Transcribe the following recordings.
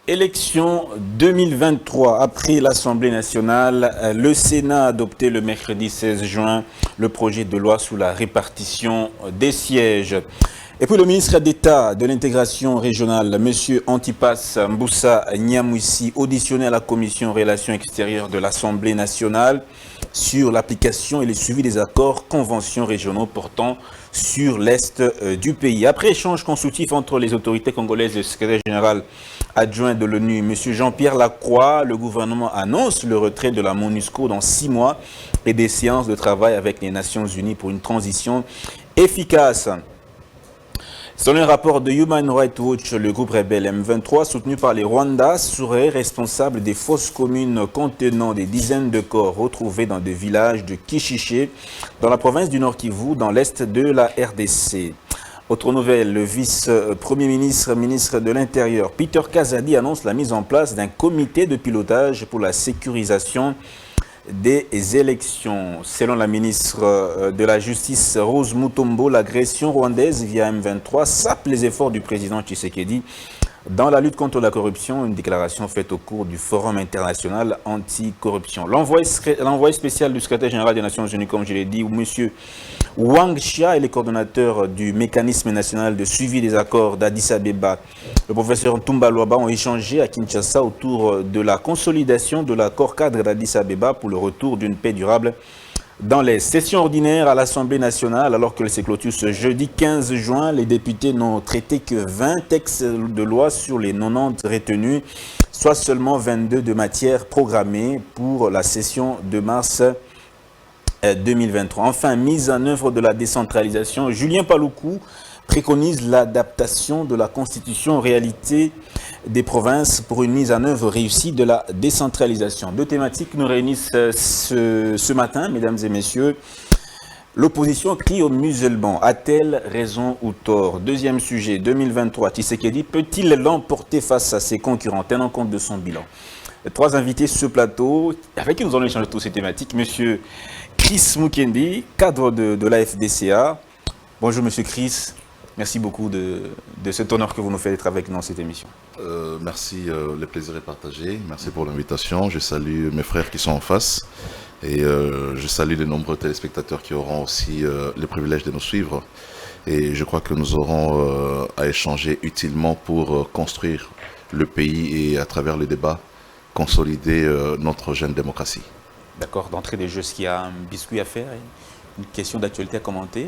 Élection 2023. Après l'Assemblée nationale, le Sénat a adopté le mercredi 16 juin le projet de loi sur la répartition des sièges. Et puis le ministre d'État de l'intégration régionale, M. Antipas Mboussa Niamouissi, auditionné à la commission relations extérieures de l'Assemblée nationale sur l'application et le suivi des accords conventions régionaux portant sur l'Est du pays. Après échange consultif entre les autorités congolaises et le secrétaire général adjoint de l'ONU, M. Jean-Pierre Lacroix, le gouvernement annonce le retrait de la MONUSCO dans 6 mois et des séances de travail avec les Nations Unies pour une transition efficace. Selon un rapport de Human Rights Watch, le groupe rebelle M23, soutenu par les Rwandais, serait responsable des fosses communes contenant des dizaines de corps retrouvés dans des villages de Kishiché, dans la province du Nord Kivu, dans l'est de la RDC. Autre nouvelle, le vice-premier ministre, ministre de l'Intérieur, Peter Kazadi, annonce la mise en place d'un comité de pilotage pour la sécurisation des élections. Selon la ministre de la Justice, Rose Mutombo, l'agression rwandaise via M23 sape les efforts du président Tshisekedi dans la lutte contre la corruption, une déclaration faite au cours du Forum international anti-corruption. L'envoyé spécial du secrétaire général des Nations Unies, comme je l'ai dit, M. Wang Xia, est le coordonnateur du mécanisme national de suivi des accords d'Addis Abeba. Le professeur Ntumba Luaba ont échangé à Kinshasa autour de la consolidation de l'accord cadre d'Addis Abeba pour le retour d'une paix durable dans les sessions ordinaires à l'Assemblée nationale. Alors que se clôture ce jeudi 15 juin, les députés n'ont traité que 20 textes de loi sur les 90 retenus, soit seulement 22 de matière programmée pour la session de mars 2023. Enfin, mise en œuvre de la décentralisation, Julien Paloukou préconise l'adaptation de la Constitution aux réalités des provinces pour une mise en œuvre réussie de la décentralisation. Deux thématiques nous réunissent ce matin, mesdames et messieurs. L'opposition crie aux musulmans. A-t-elle raison ou tort? Deuxième sujet, 2023. Tshisekedi peut-il l'emporter face à ses concurrents, tenant compte de son bilan? Trois invités sur ce plateau, avec qui nous allons échanger toutes ces thématiques. Monsieur Chris Mukendi, cadre de la FDCA. Bonjour, monsieur Chris. Merci beaucoup de cet honneur que vous nous faites d'être avec nous dans cette émission. Merci, le plaisir est partagé. Merci pour l'invitation. Je salue mes frères qui sont en face et je salue les nombreux téléspectateurs qui auront aussi le privilège de nous suivre. Et je crois que nous aurons à échanger utilement pour construire le pays et à travers le débat, consolider notre jeune démocratie. D'accord, d'entrée des jeux, est-ce qu'il y a un biscuit à faire, une question d'actualité à commenter,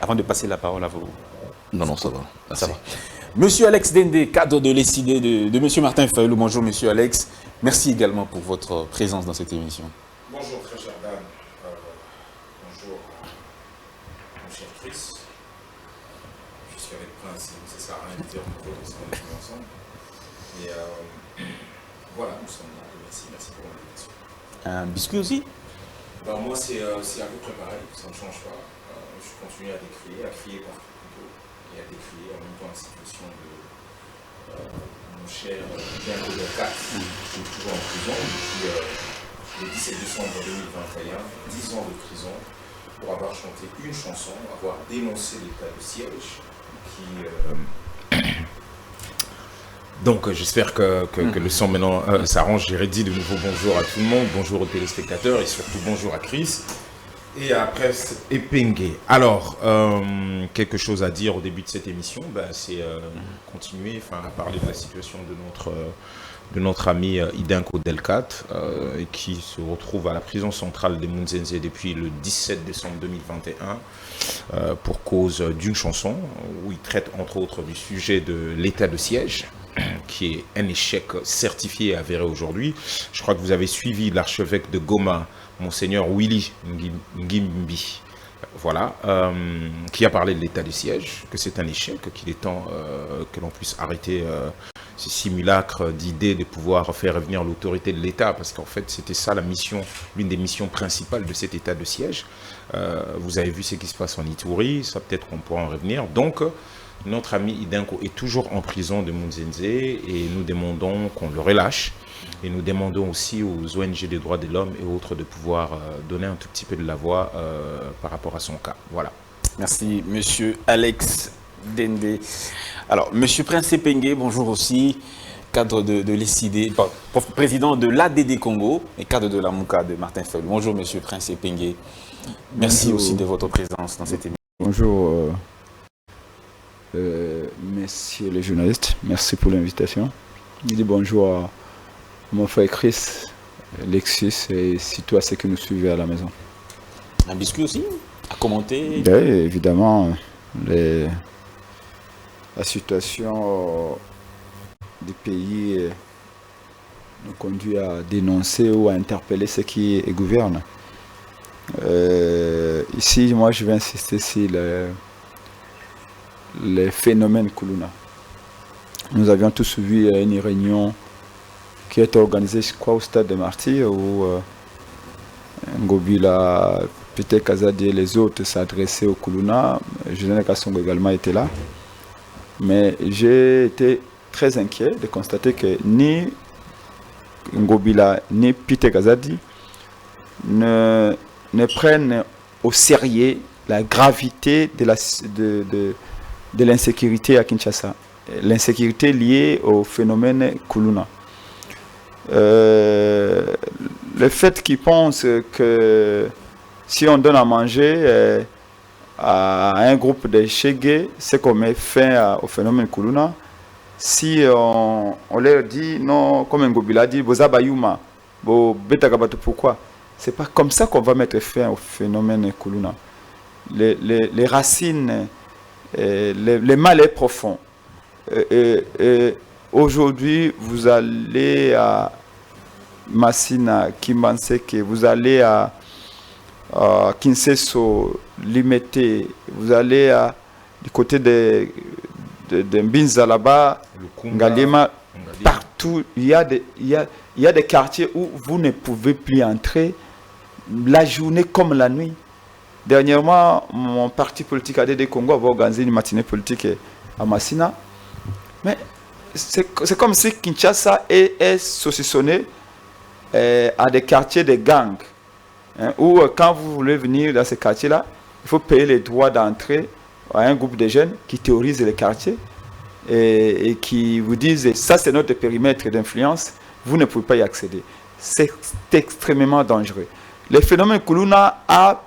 avant de passer la parole à vous? Non, ça va. Merci. Ça va. Monsieur Alex Dende, cadre de l'ECD de monsieur Martin Fayoulou. Bonjour, monsieur Alex. Merci également pour votre présence dans cette émission. Bonjour, très cher Dan. Bonjour, mon cher Chris. Je suis avec Prince, ça ne sert à rien de dire pour parce qu'on est ensemble. Et voilà, nous sommes là. Merci pour l'invitation. Un biscuit aussi? Moi, c'est à peu près pareil, ça ne change pas. Je continue à crier partout plutôt, et à décrier en même temps la situation de mon cher Bianco Delcat, qui est toujours en prison depuis le 17 décembre 2021, 10 ans de prison, pour avoir chanté une chanson, avoir dénoncé l'état de siège, Donc j'espère que le son maintenant s'arrange. J'ai redit de nouveau bonjour à tout le monde, bonjour aux téléspectateurs et surtout bonjour à Chris et à Presse Epengue. Alors, quelque chose à dire au début de cette émission, c'est continuer à parler de la situation de notre ami Idenko Delcat qui se retrouve à la prison centrale de Munzenze depuis le 17 décembre 2021 pour cause d'une chanson où il traite entre autres du sujet de l'état de siège, qui est un échec certifié et avéré aujourd'hui. Je crois que vous avez suivi l'archevêque de Goma, Monseigneur Willy Ngimbi, voilà, qui a parlé de l'état de siège, que c'est un échec, qu'il est temps que l'on puisse arrêter ce simulacre d'idée de pouvoir faire revenir l'autorité de l'État, parce qu'en fait c'était ça la mission, l'une des missions principales de cet état de siège. Vous avez vu ce qui se passe en Ituri, ça peut-être qu'on pourra en revenir. Donc notre ami Idenko est toujours en prison de Munzenze et nous demandons qu'on le relâche. Et nous demandons aussi aux ONG des droits de l'homme et autres de pouvoir donner un tout petit peu de la voix par rapport à son cas. Voilà. Merci, monsieur Alex Dende. Alors, monsieur Prince Epengue, bonjour aussi. cadre de l'ECD, président de l'ADD Congo et cadre de la MOUCA de Martin Fayulu. Bonjour, Monsieur Prince Epengue. Merci Bonjour. aussi de votre présence dans cette émission. Bonjour, messieurs les journalistes. Merci pour l'invitation. Je dis bonjour à mon frère Chris, Lexus et surtout à ceux qui nous suivent à la maison. Un biscuit aussi à commenter? Oui, évidemment, la situation du pays nous conduit à dénoncer ou à interpeller ceux qui gouvernent. Ici, moi, je vais insister sur les phénomènes Kuluna. Nous avions tous vu une réunion qui a été organisée, je crois, au stade de Martyrs, où Ngobila, Peter Kazadi et les autres s'adressaient au Kuluna. Général Kassongo également était là. Mais j'ai été très inquiet de constater que ni Ngobila ni Peter Kazadi ne prennent au sérieux la gravité de l'insécurité à Kinshasa. L'insécurité liée au phénomène Kuluna. Le fait qu'ils pensent que si on donne à manger à un groupe de Chégué, c'est qu'on met fin au phénomène Kuluna. Si on leur dit non, comme Ngobila dit, Bozabayuma, pourquoi? C'est pas comme ça qu'on va mettre fin au phénomène Kuluna. Les racines, les mal est profond. Aujourd'hui, vous allez à Massina, Kimbanseke, vous allez à Kinseso, Limete, vous allez du côté de Mbinza là-bas, Ngalema, partout, il y a des quartiers où vous ne pouvez plus entrer la journée comme la nuit. Dernièrement, mon parti politique ADD Congo avait organisé une matinée politique à Massina. Mais c'est comme si Kinshasa est saucissonné à des quartiers de gangs. Hein, où quand vous voulez venir dans ces quartiers-là, il faut payer les droits d'entrée à un groupe de jeunes qui théorisent les quartiers et qui vous disent ça c'est notre périmètre d'influence, vous ne pouvez pas y accéder. C'est extrêmement dangereux. Le phénomène Kuluna a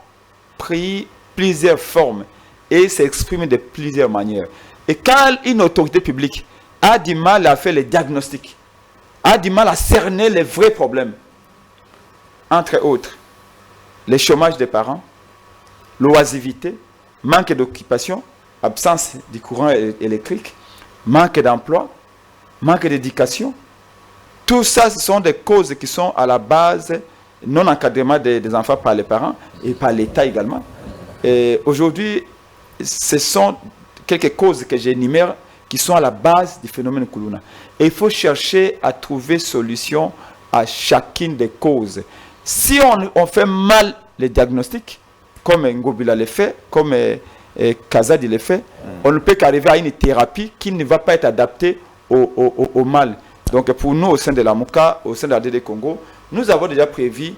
pris plusieurs formes et s'exprime de plusieurs manières. Et quand une autorité publique a du mal à faire les diagnostics, a du mal à cerner les vrais problèmes, entre autres, le chômage des parents, l'oisivité, manque d'occupation, absence du courant électrique, manque d'emploi, manque d'éducation, tout ça, ce sont des causes qui sont à la base non-encadrement des enfants par les parents et par l'État également. Et aujourd'hui, ce sont quelques causes que j'énumère qui sont à la base du phénomène Kuluna. Et il faut chercher à trouver solution à chacune des causes. Si on fait mal les diagnostics, comme Ngobila le fait, comme Kazadi le fait, on ne peut qu'arriver à une thérapie qui ne va pas être adaptée au mal. Donc pour nous, au sein de la MOUCA, au sein de la ADD Congo, nous avons déjà prévu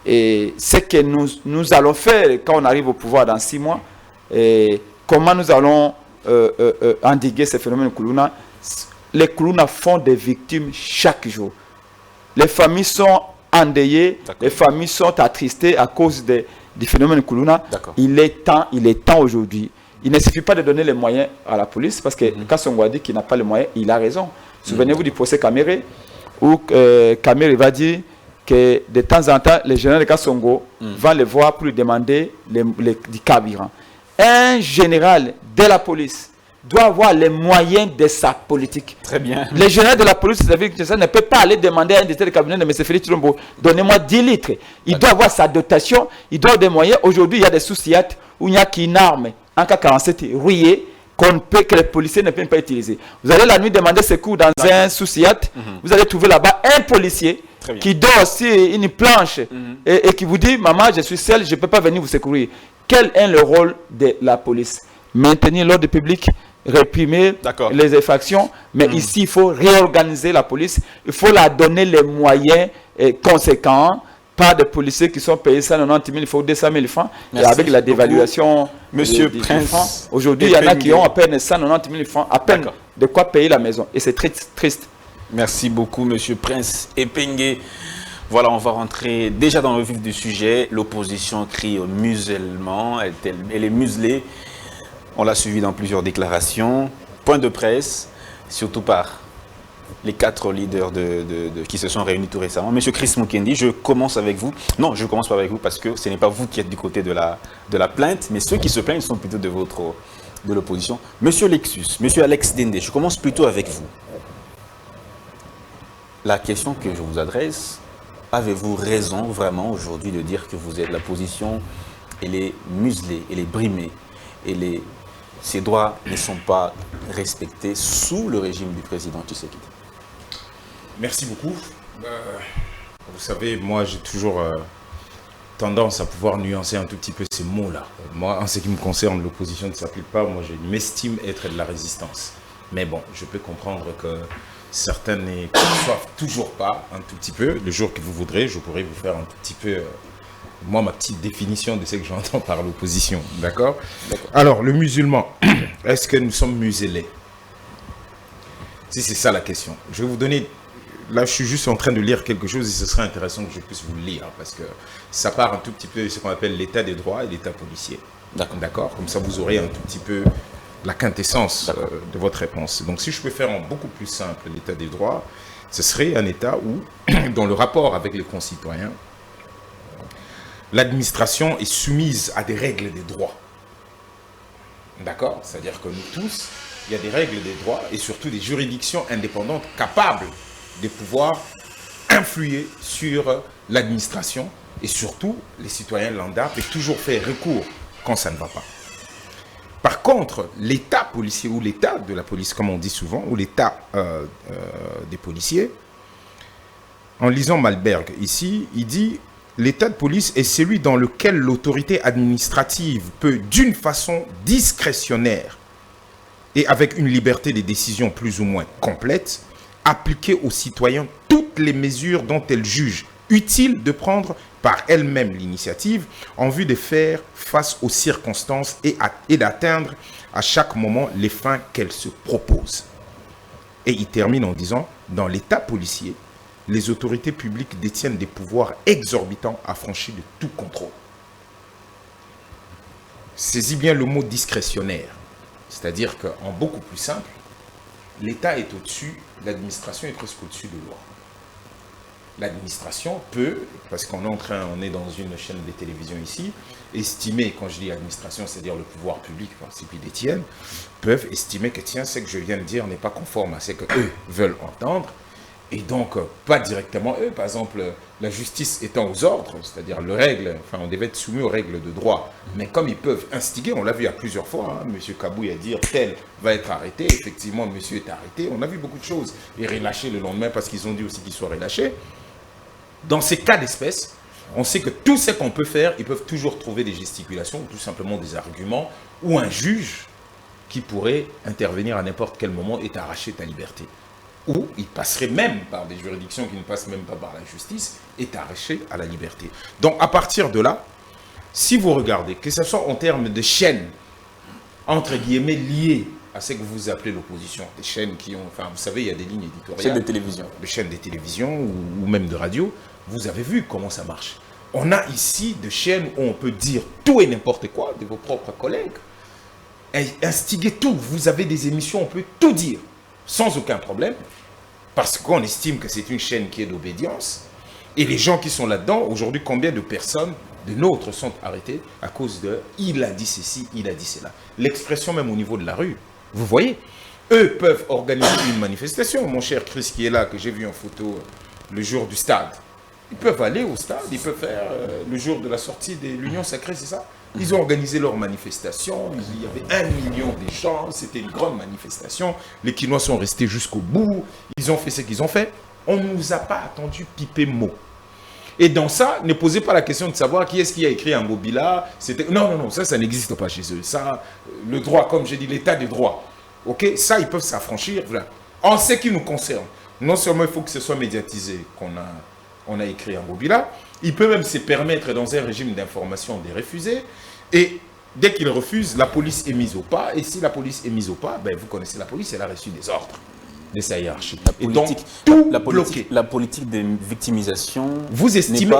ce que nous allons faire quand on arrive au pouvoir dans 6 mois, et comment nous allons endiguer ces phénomènes Kuluna. Les Kuluna font des victimes chaque jour. Les familles sont endeuillées, les familles sont attristées à cause du phénomène Kuluna. Il est temps aujourd'hui. Il ne suffit pas de donner les moyens à la police, parce que quand Songo dit qu'il n'a pas les moyens, il a raison. Souvenez-vous du procès Kamere, où Kamere va dire que de temps en temps, les généraux de Kassongo vont les voir pour lui demander du carburant. Un général de la police doit avoir les moyens de sa politique. Très bien. Les généraux de la police ne peut pas aller demander à un directeur de cabinet de M. Félix Chilombo, donnez-moi 10 litres. Il doit avoir sa dotation, il doit avoir des moyens. Aujourd'hui, il y a des sous-SIAT où il n'y a qu'une arme, en cas 47 rouillé, que les policiers ne peuvent pas utiliser. Vous allez la nuit demander secours dans un sous-SIAT, vous allez trouver là-bas un policier qui dort aussi une planche et qui vous dit, maman, je suis seul, je ne peux pas venir vous secourir. Quel est le rôle de la police? Maintenir l'ordre public, réprimer les infractions, mais ici, il faut réorganiser la police, il faut la donner les moyens conséquents, pas de policiers qui sont payés 190 000, il faut 200 000 francs, et avec la dévaluation Monsieur Prince, aujourd'hui, il y en a qui ont à peine 190 000 francs, à peine de quoi payer la maison, et c'est très triste. Merci beaucoup, Monsieur Prince Epengue. Voilà, on va rentrer déjà dans le vif du sujet. L'opposition crie au musellement, elle est muselée. On l'a suivi dans plusieurs déclarations. Point de presse, surtout par les 4 leaders qui se sont réunis tout récemment. Monsieur Chris Mukendi, je commence avec vous. Non, je ne commence pas avec vous parce que ce n'est pas vous qui êtes du côté de la plainte, mais ceux qui se plaignent sont plutôt de l'opposition. Monsieur Lexus, Monsieur Alex Dende, je commence plutôt avec vous. La question que je vous adresse, avez-vous raison vraiment aujourd'hui de dire que vous êtes la position, elle est muselée, elle est brimée, ses droits ne sont pas respectés sous le régime du président Tshisekedi? Merci beaucoup. Vous savez, moi j'ai toujours tendance à pouvoir nuancer un tout petit peu ces mots-là. Moi, en ce qui me concerne, l'opposition ne s'applique pas. Moi, je m'estime être de la résistance. Mais bon, je peux comprendre que certains ne conçoivent toujours pas un tout petit peu. Le jour que vous voudrez, je pourrai vous faire un tout petit peu, moi, ma petite définition de ce que j'entends par l'opposition. D'accord? Alors, le musulman, est-ce que nous sommes muselés? Si c'est ça la question. Je vais vous donner... Là, je suis juste en train de lire quelque chose et ce serait intéressant que je puisse vous le lire parce que ça part un tout petit peu de ce qu'on appelle l'état des droits et l'état policier. D'accord? Comme ça, vous aurez un tout petit peu la quintessence de votre réponse. Donc, si je peux faire en beaucoup plus simple l'état des droits, ce serait un état où, dans le rapport avec les concitoyens, l'administration est soumise à des règles des droits. D'accord? C'est-à-dire que nous tous, il y a des règles des droits et surtout des juridictions indépendantes capables de pouvoir influer sur l'administration et surtout les citoyens lambda peuvent toujours faire recours quand ça ne va pas. Par contre, l'état policier ou l'état de la police, comme on dit souvent, ou l'état des policiers, en lisant Malberg ici, il dit « L'état de police est celui dans lequel l'autorité administrative peut, d'une façon discrétionnaire et avec une liberté de décision plus ou moins complète, appliquer aux citoyens toutes les mesures dont elle juge utile de prendre par elle-même l'initiative en vue de faire face aux circonstances et d'atteindre à chaque moment les fins qu'elle se propose. » Et il termine en disant « Dans l'état policier, les autorités publiques détiennent des pouvoirs exorbitants affranchis de tout contrôle. » Saisis bien le mot discrétionnaire, c'est-à-dire qu'en beaucoup plus simple, l'État est au-dessus, l'administration est presque au-dessus de loi. L'administration peut, parce qu'on est dans une chaîne de télévision ici, estimer, quand je dis administration, c'est-à-dire le pouvoir public, ceux qui détiennent, peuvent estimer que tiens, ce que je viens de dire n'est pas conforme à ce qu'eux veulent entendre, et donc pas directement eux. Par exemple, la justice étant aux ordres, c'est-à-dire les règles, on devait être soumis aux règles de droit, mais comme ils peuvent instiguer, on l'a vu à plusieurs fois, M. Kabouy a dit tel va être arrêté, effectivement monsieur est arrêté, on a vu beaucoup de choses, et relâché le lendemain parce qu'ils ont dit aussi qu'il soit relâché. Dans ces cas d'espèce, on sait que tout ce qu'on peut faire, ils peuvent toujours trouver des gesticulations, ou tout simplement des arguments, ou un juge qui pourrait intervenir à n'importe quel moment et t'arracher ta liberté. Ou il passerait même par des juridictions qui ne passent même pas par la justice et t'arracher à la liberté. Donc à partir de là, si vous regardez, que ce soit en termes de chaînes, entre guillemets, liées à ce que vous appelez l'opposition, des chaînes qui ont, vous savez, il y a des lignes éditoriales. Chaînes de télévision. Des chaînes de télévision ou même de radio, vous avez vu comment ça marche. On a ici des chaînes où on peut dire tout et n'importe quoi de vos propres collègues, et instiguer tout. Vous avez des émissions, on peut tout dire, sans aucun problème, parce qu'on estime que c'est une chaîne qui est d'obédience. Et les gens qui sont là-dedans, aujourd'hui, combien de personnes, de nôtres, sont arrêtés à cause de « il a dit ceci, il a dit cela ». L'expression même au niveau de la rue, vous voyez, eux peuvent organiser une manifestation. Mon cher Chris qui est là, que j'ai vu en photo le jour du stade, ils peuvent aller au stade, ils peuvent faire le jour de la sortie de l'Union Sacrée, c'est ça? Ils ont organisé leur manifestation, il y avait 1 million de gens, c'était une grande manifestation. Les Quinois sont restés jusqu'au bout, ils ont fait ce qu'ils ont fait. On ne nous a pas attendu piper mot. Et dans ça, ne posez pas la question de savoir qui est-ce qui a écrit Ngobila. Non, ça n'existe pas chez eux. Ça, le droit, comme j'ai dit, l'état des droits. Ok, ça, ils peuvent s'affranchir. Voilà. En ce qui nous concerne, non seulement il faut que ce soit médiatisé qu'on a écrit Ngobila, il peut même se permettre dans un régime d'information de refuser. Et dès qu'il refuse, la police est mise au pas. Et si la police est mise au pas, ben, vous connaissez la police, elle a reçu des ordres. de sa hiérarchie. La Et donc, politique, tout politique, bloqué. la politique de victimisation Vous estimez...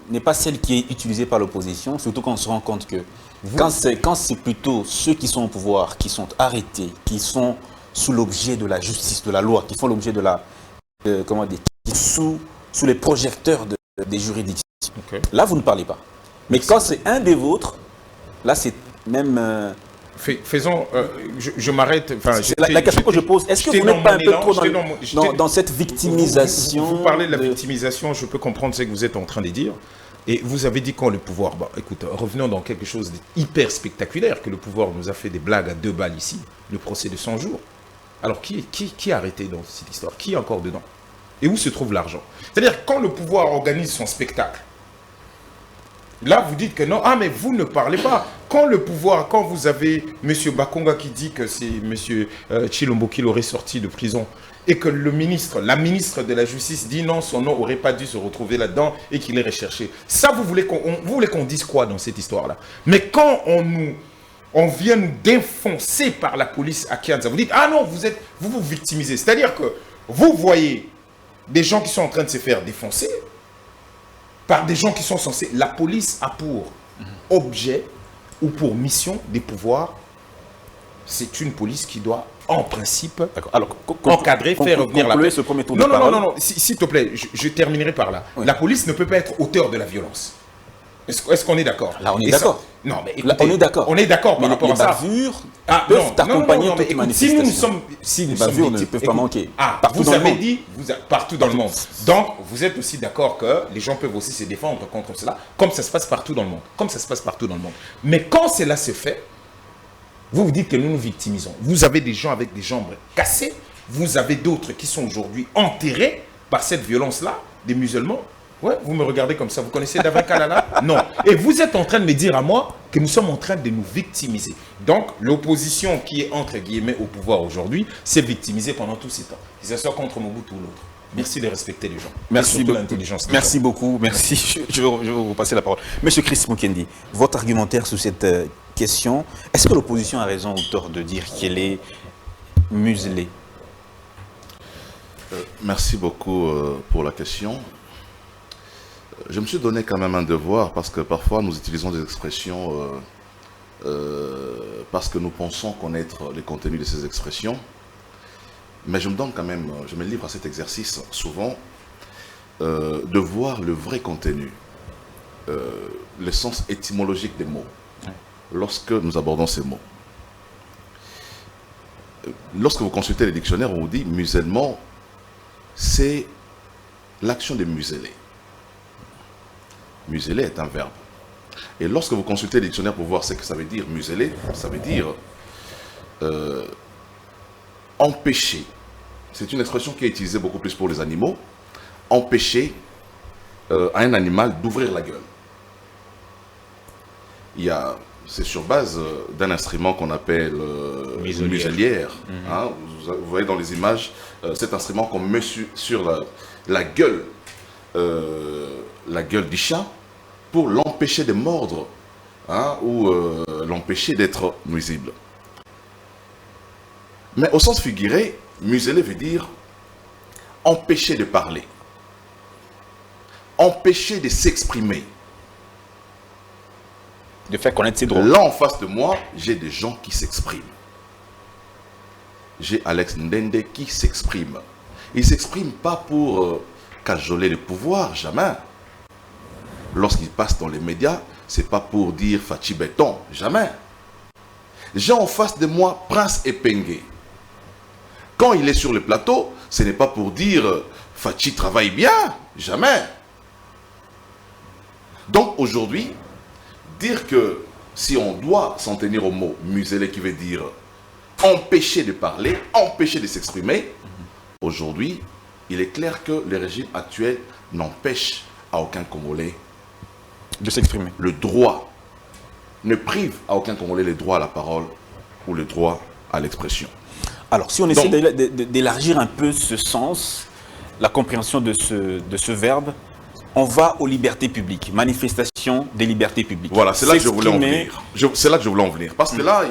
n'est pas celle qui est utilisée par l'opposition, surtout quand on se rend compte que quand c'est plutôt ceux qui sont au pouvoir, qui sont arrêtés, qui sont sous l'objet de la justice, de la loi, qui font l'objet de la... comment dire, qui sont sous les projecteurs des juridictions. Okay. Là, vous ne parlez pas. Mais quand c'est un des vôtres, là, c'est même... Faisons, je m'arrête. La question que je pose, est-ce que vous n'êtes pas un peu trop dans cette victimisation? Vous parlez de la victimisation, je peux comprendre ce que vous êtes en train de dire. Et vous avez dit quand le pouvoir... Bon, écoute, revenons dans quelque chose d'hyper spectaculaire, que le pouvoir nous a fait des blagues à 2 balles ici, le procès de 100 jours. Alors, qui est arrêté dans cette histoire? Qui est encore dedans? Et où se trouve l'argent? C'est-à-dire, quand le pouvoir organise son spectacle, là, vous dites que non, ah, mais vous ne parlez pas. Quand le pouvoir, quand vous avez M. Bakonga qui dit que c'est M. Chilombo qui l'aurait sorti de prison, et que la ministre de la Justice dit non, son nom n'aurait pas dû se retrouver là-dedans et qu'il est recherché. Ça, vous voulez qu'on dise quoi dans cette histoire-là? Mais quand on vient nous défoncer par la police à Kianza, vous dites, ah non, vous victimisez. C'est-à-dire que vous voyez des gens qui sont en train de se faire défoncer par des gens qui sont censés... La police a pour objet ou pour mission des pouvoirs. C'est une police qui doit, en principe, encadrer, faire revenir la paix. Ce premier tour de parole. Non, s'il te plaît, je terminerai par là. Oui. La police ne peut pas être auteur de la violence. Est-ce qu'on est d'accord? Là, on est d'accord. Non, mais écoutez, là, on est d'accord. On est d'accord par rapport à ça. Les bavures peuvent accompagner toute manifestation. Si les bavures ne peuvent pas manquer. Vous avez dit partout dans le monde. Donc, vous êtes aussi d'accord que les gens peuvent aussi se défendre contre cela, comme ça se passe partout dans le monde. Mais quand cela se fait, vous dites que nous nous victimisons. Vous avez des gens avec des jambes cassées. Vous avez d'autres qui sont aujourd'hui enterrés par cette violence-là, des musulmans. Ouais, vous me regardez comme ça. Vous connaissez David Kalala? Non. Et vous êtes en train de me dire à moi que nous sommes en train de nous victimiser. Donc, l'opposition qui est entre guillemets au pouvoir aujourd'hui s'est victimisée pendant tous ces temps. Que ce soit contre Mobutu ou l'autre. Merci de respecter les gens. Merci beaucoup. L'intelligence. Merci beaucoup. Merci. Je vais vous passer la parole. Monsieur Chris Mukendi, votre argumentaire sur cette question, est-ce que l'opposition a raison ou tort de dire qu'elle est muselée? Merci beaucoup pour la question. Je me suis donné quand même un devoir parce que parfois nous utilisons des expressions parce que nous pensons connaître les contenus de ces expressions. Mais je me donne quand même, je me livre à cet exercice souvent de voir le vrai contenu, le sens étymologique des mots, lorsque nous abordons ces mots. Lorsque vous consultez les dictionnaires, on vous dit musellement, c'est l'action de museler. Museler est un verbe. Et lorsque vous consultez les dictionnaires pour voir ce que ça veut dire, museler, ça veut dire empêcher. C'est une expression qui est utilisée beaucoup plus pour les animaux. Empêcher à un animal d'ouvrir la gueule. C'est sur base d'un instrument qu'on appelle une muselière. Hein, vous voyez dans les images cet instrument qu'on met sur la gueule du chat pour l'empêcher de mordre, hein, ou l'empêcher d'être nuisible. Mais au sens figuré, museler veut dire empêcher de parler, empêcher de s'exprimer. De faire connaître ses droits. Là, en face de moi, j'ai des gens qui s'expriment. J'ai Alex Ndende qui s'exprime. Il ne s'exprime pas pour cajoler le pouvoir, jamais. Lorsqu'il passe dans les médias, ce n'est pas pour dire Fachi Béton, jamais. J'ai en face de moi Prince Epengue. Quand il est sur le plateau, ce n'est pas pour dire Fachi travaille bien, jamais. Donc aujourd'hui, dire que si on doit s'en tenir au mot museler qui veut dire empêcher de parler, empêcher de s'exprimer, aujourd'hui, il est clair que le régime actuel n'empêche à aucun Congolais de s'exprimer. Le droit ne prive à aucun Congolais le droit à la parole ou le droit à l'expression. Alors, si on essaie d'élargir un peu ce sens, la compréhension de ce verbe, on va aux libertés publiques, manifestation des libertés publiques. Voilà, c'est là que je voulais en venir. C'est là que je voulais en venir. Parce que là,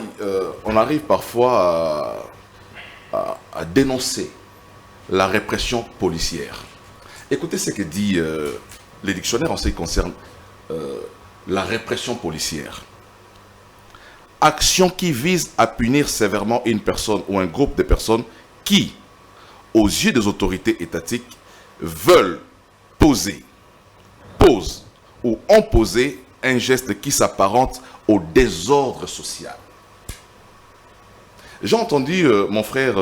on arrive parfois à dénoncer la répression policière. Écoutez ce que dit les dictionnaires en ce qui concerne la répression policière. Action qui vise à punir sévèrement une personne ou un groupe de personnes qui, aux yeux des autorités étatiques, veulent posent ou ont posé un geste qui s'apparente au désordre social. J'ai entendu mon frère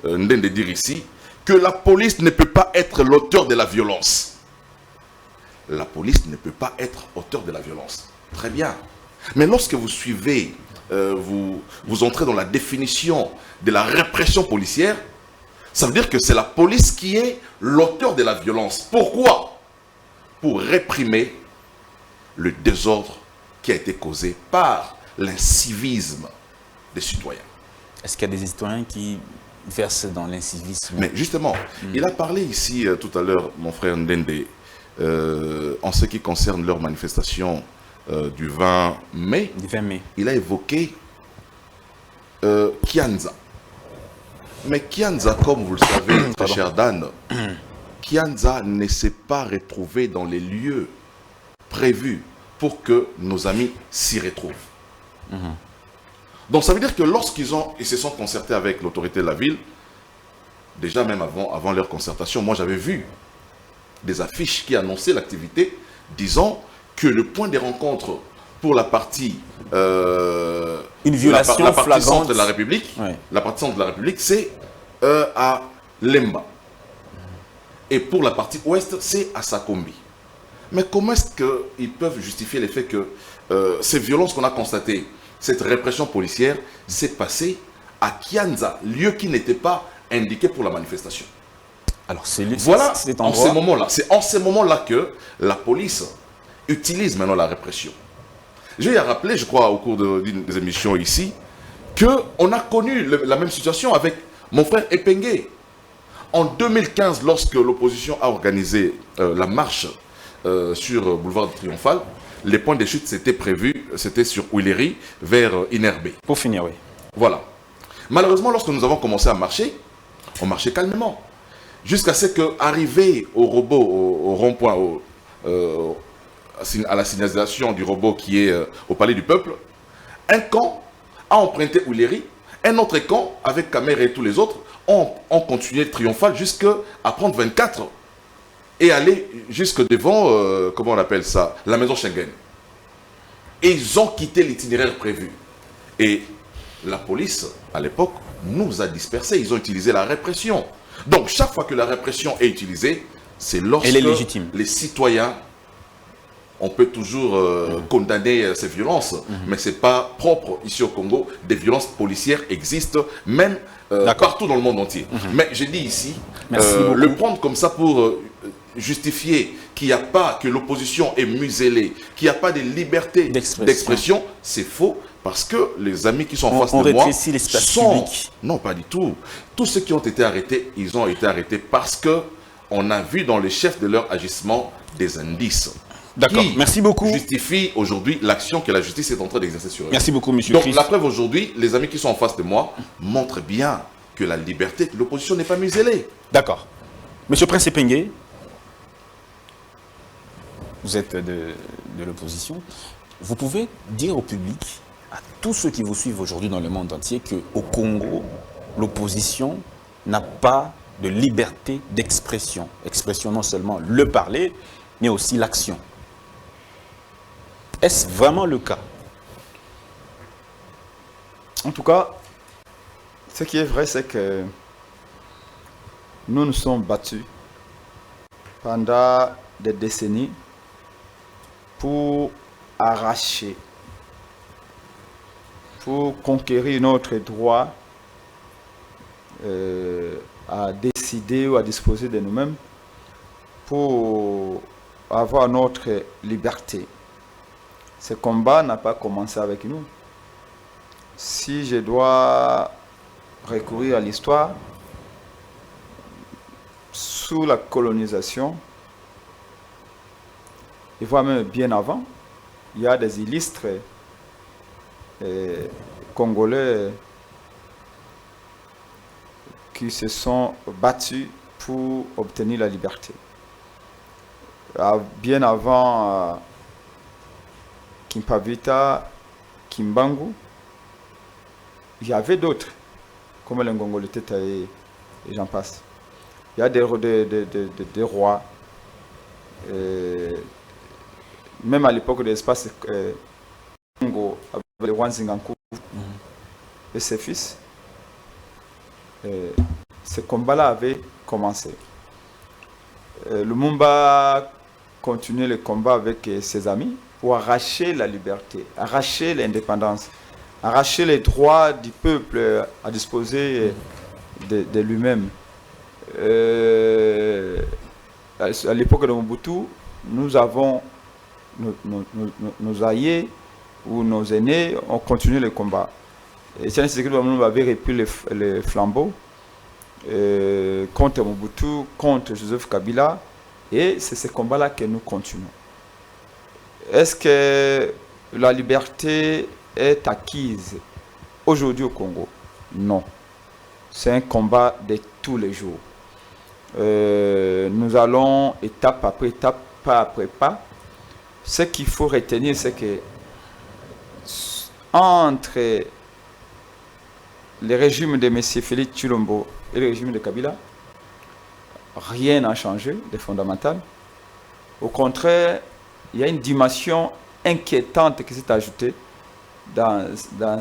Ndende dire ici que la police ne peut pas être l'auteur de la violence. La police ne peut pas être auteur de la violence. Très bien. Mais lorsque vous suivez, vous entrez dans la définition de la répression policière, ça veut dire que c'est la police qui est l'auteur de la violence. Pourquoi? Pour réprimer le désordre qui a été causé par l'incivisme des citoyens. Est-ce qu'il y a des citoyens qui versent dans l'incivisme? Mais justement, il a parlé ici tout à l'heure, mon frère Ndende, en ce qui concerne leur manifestation du 20 mai. Du 20 mai. Il a évoqué Kianza. Mais Kianza, comme vous le savez, très cher Dan, Kianza ne s'est pas retrouvé dans les lieux prévus pour que nos amis s'y retrouvent. Donc ça veut dire que lorsqu'ils se sont concertés avec l'autorité de la ville, déjà même avant leur concertation, moi j'avais vu des affiches qui annonçaient l'activité, disant que le point de rencontre pour la partie une violation la partie flagrante centre de la République, ouais. La partie centre de la République, c'est à Lemba. Et pour la partie ouest, c'est à Sakombi. Mais comment est-ce qu'ils peuvent justifier le fait que ces violences qu'on a constatées, cette répression policière, s'est passée à Kianza, lieu qui n'était pas indiqué pour la manifestation? Alors, voilà, en ces moments-là. C'est en ces moments-là que la police utilise maintenant la répression. Je vais rappeler, je crois, au cours d'une des émissions ici, qu'on a connu la même situation avec mon frère Epengue. En 2015, lorsque l'opposition a organisé la marche sur Boulevard Triomphal, les points de chute c'était prévu, c'était sur Ouileri vers Inerbé. Pour finir, oui. Voilà. Malheureusement, lorsque nous avons commencé à marcher, on marchait calmement. Jusqu'à ce qu'arrivé au robot, au rond-point, à la signalisation du robot qui est au Palais du Peuple, un camp a emprunté Ouileri, un autre camp, avec Caméra et tous les autres, ont continué triomphal jusqu'à prendre 24 et aller jusque devant, comment on appelle ça, la maison Schengen. Et ils ont quitté l'itinéraire prévu. Et la police, à l'époque, nous a dispersés. Ils ont utilisé la répression. Donc, chaque fois que la répression est utilisée, c'est lorsque elle est légitime. Les citoyens, on peut toujours condamner ces violences, mais ce n'est pas propre ici au Congo. Des violences policières existent, même partout dans le monde entier. Mais je dis ici, le prendre comme ça pour justifier qu'il n'y a pas, que l'opposition est muselée, qu'il n'y a pas de liberté d'expression, c'est faux. Parce que les amis qui sont en face de moi sont... Non, pas du tout. Tous ceux qui ont été arrêtés, ils ont été arrêtés parce qu'on a vu dans les chefs de leur agissement des indices. D'accord, merci beaucoup. Justifie aujourd'hui l'action que la justice est en train d'exercer sur eux. Merci beaucoup, monsieur Donc Christ. la preuve aujourd'hui, les amis qui sont en face de moi montrent bien que la liberté de l'opposition n'est pas muselée. D'accord. Monsieur Prince Epengue, vous êtes de l'opposition. Vous pouvez dire au public, à tous ceux qui vous suivent aujourd'hui dans le monde entier, qu'au Congo, l'opposition n'a pas de liberté d'expression. Expression non seulement le parler, mais aussi l'action. Est-ce vraiment le cas? En tout cas, ce qui est vrai, c'est que nous nous sommes battus pendant des décennies pour arracher, pour conquérir notre droit à décider ou à disposer de nous-mêmes, pour avoir notre liberté. Ce combat n'a pas commencé avec nous. Si je dois recourir à l'histoire, sous la colonisation, et voire même bien avant, il y a des illustres Congolais qui se sont battus pour obtenir la liberté. Bien avant Kimpavita, Kimbangu, il y avait d'autres, comme le Ngongolo Teta et j'en passe. Il y a des rois, même à l'époque de l'espace Congo, avec le roi Nzingankou et ses fils. Ce combat-là avait commencé. Lumumba continuait le combat avec ses amis pour arracher la liberté, arracher l'indépendance, arracher les droits du peuple à disposer de lui-même. À l'époque de Mobutu, nous avons nos aïeux ou nos aînés ont continué le combat. Etienne Tshisekedi avait repris le flambeau contre Mobutu, contre Joseph Kabila, et c'est ce combat-là que nous continuons. Est-ce que la liberté est acquise aujourd'hui au Congo? Non. C'est un combat de tous les jours. Nous allons étape après étape, pas après pas. Ce qu'il faut retenir, c'est que entre le régime de M. Félix Tshilombo et le régime de Kabila, rien n'a changé de fondamental. Au contraire, il y a une dimension inquiétante qui s'est ajoutée dans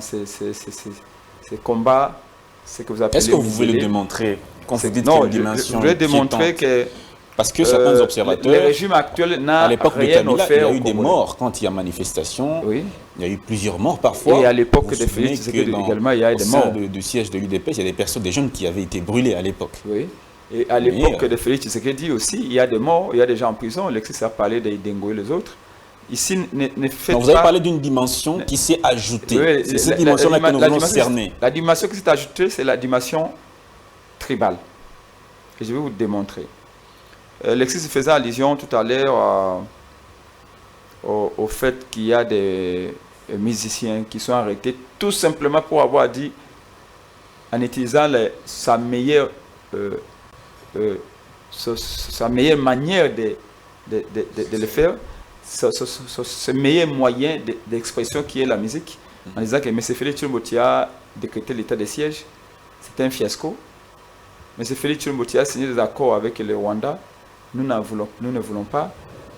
ces combats. Ce que vous appelez. Est-ce que vous voulez le démontrer quand vous dites qu'il y a une dimension je voulais démontrer que parce que certains observateurs, le régime actuel n'a à l'époque de rien Kabila, offert. il y a eu des morts quand il y a manifestation. Oui. Il y a eu plusieurs morts parfois. Et à l'époque de Félix Tshisekedi également, il y a eu des morts. Du siège de l'UDPS, il y a des personnes, des jeunes qui avaient été brûlés à l'époque. Oui. Et à l'époque de Félix Tshisekedi aussi, il y a des morts, il y a des gens en prison. Alexis a parlé des Dengo et les autres. Ici, ne faites vous avez parlé d'une dimension qui s'est ajoutée. Oui, c'est cette dimension-là que nous voulons cerner. La dimension qui s'est ajoutée, c'est la dimension tribale. Et je vais vous démontrer. Alexis faisait allusion tout à l'heure au fait qu'il y a des musiciens qui sont arrêtés tout simplement pour avoir dit, en utilisant sa meilleure manière de le faire, ce meilleur moyen d'expression qui est la musique, en disant que M. Félix Tshilombo a décrété l'état de siège. C'était un fiasco. M. Félix Tshilombo a signé des accords avec le Rwanda. Nous ne voulons pas.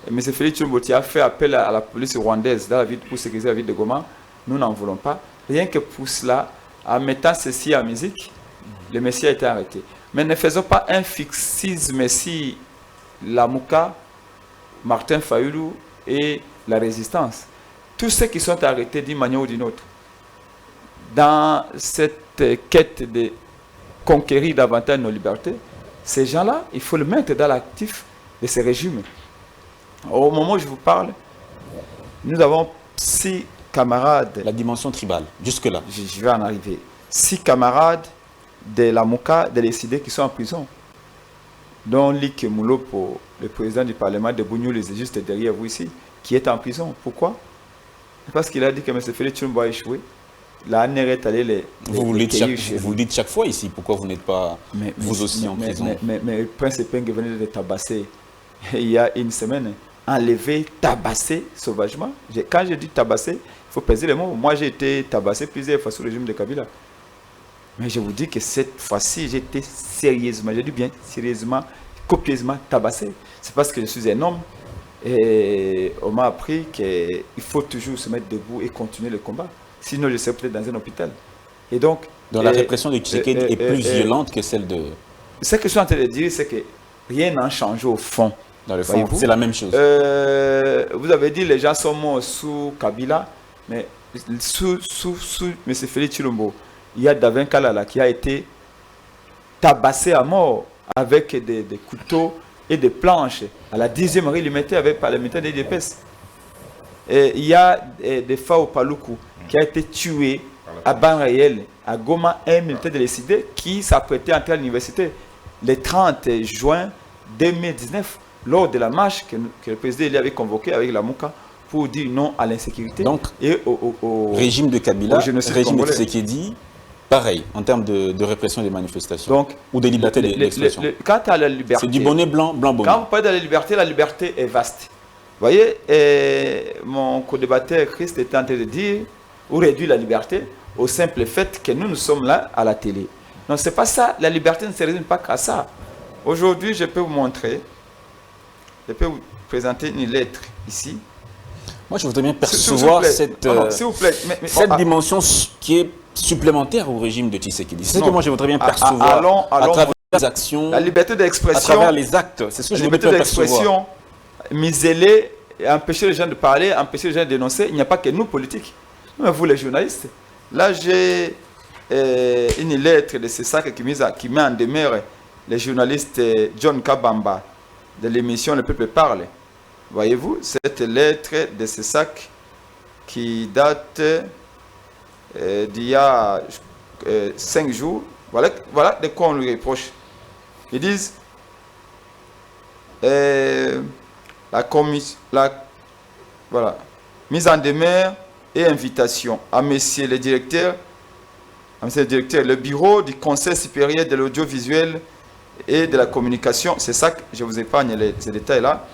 Et M. Félix Tshilombo a fait appel à la police rwandaise dans la ville pour sécuriser la ville de Goma. Nous n'en voulons pas. Rien que pour cela, en mettant ceci en musique, le Messie a été arrêté. Mais ne faisons pas un fixisme si Lamuka, Martin Fayulu et la résistance. Tous ceux qui sont arrêtés d'une manière ou d'une autre, dans cette quête de conquérir davantage nos libertés, ces gens-là, il faut le mettre dans l'actif de ces régimes. Au moment où je vous parle, nous avons 6 camarades. La dimension tribale, jusque-là. Je vais en arriver. 6 camarades de la Mouka, de l'ECD qui sont en prison. Dont Lik Moulopo, le président du Parlement de Bougnou, les juste derrière vous ici, qui est en prison. Pourquoi? Parce qu'il a dit que M. Félix Tshilombo a échoué. La ANR est allé les vous le dites chaque fois ici. Pourquoi vous n'êtes pas vous aussi en prison? Mais le prince Epenge venait de tabasser il y a une semaine. Enlevé, tabassé sauvagement. Quand je dis tabasser, il faut peser les mots. Moi, j'ai été tabassé plusieurs fois sous le régime de Kabila. Mais je vous dis que cette fois-ci, j'ai été sérieusement, j'ai dit bien sérieusement, copieusement tabassé. C'est parce que je suis un homme et on m'a appris qu'il faut toujours se mettre debout et continuer le combat. Sinon, je serais peut-être dans un hôpital. Et donc, la répression de Tshisekedi est plus violente que celle de... Ce que je suis en train de dire, c'est que rien n'a changé au fond. Dans le fond, c'est la même chose. Vous avez dit les gens sont morts sous Kabila, mais sous M. Félix Tshilombo, il y a Davin Kalala qui a été tabassé à mort avec des couteaux et des planches à la 10e rue Limité avec parlementaire des DPS. Et il y a des Fao Paluku qui a été tué à Banrayel, à Goma, un militaire de l'ECD qui s'apprêtait à entrer à l'université le 30 juin 2019 lors de la marche que le président avait convoquée avec la Mouka pour dire non à l'insécurité. Donc, et au régime de Kabila, régime de Tshisekedi, pareil en termes de répression des manifestations Donc, ou des libertés d'expression. Quant à la liberté, c'est du bonnet blanc, blanc bonnet. Quand vous parlez de la liberté est vaste. Vous voyez, mon co-débatteur Christ est en train de dire ou réduire la liberté au simple fait que nous sommes là à la télé. Non, c'est pas ça. La liberté ne se résume pas qu'à ça. Aujourd'hui, je peux vous montrer, je peux vous présenter une lettre ici. Moi, je voudrais bien percevoir cette dimension qui est supplémentaire au régime de Tshisekedi. C'est ce que moi, je voudrais bien percevoir à travers les actions, la liberté d'expression, à travers les actes. C'est ce que je voudrais bien percevoir. Miseler, empêcher les gens de parler, empêcher les gens de dénoncer. Il n'y a pas que nous, politiques. Mais vous, les journalistes. Là, j'ai une lettre de CESAC qui met en demeure les journalistes John Kabamba de l'émission Le Peuple Parle. Voyez-vous, cette lettre de CESAC qui date d'il y a 5 jours. Voilà de quoi on lui reproche. Ils disent mise en demeure et invitation à messieurs les directeurs, le bureau du Conseil supérieur de l'audiovisuel et de la communication. C'est ça que je vous épargne ces détails-là.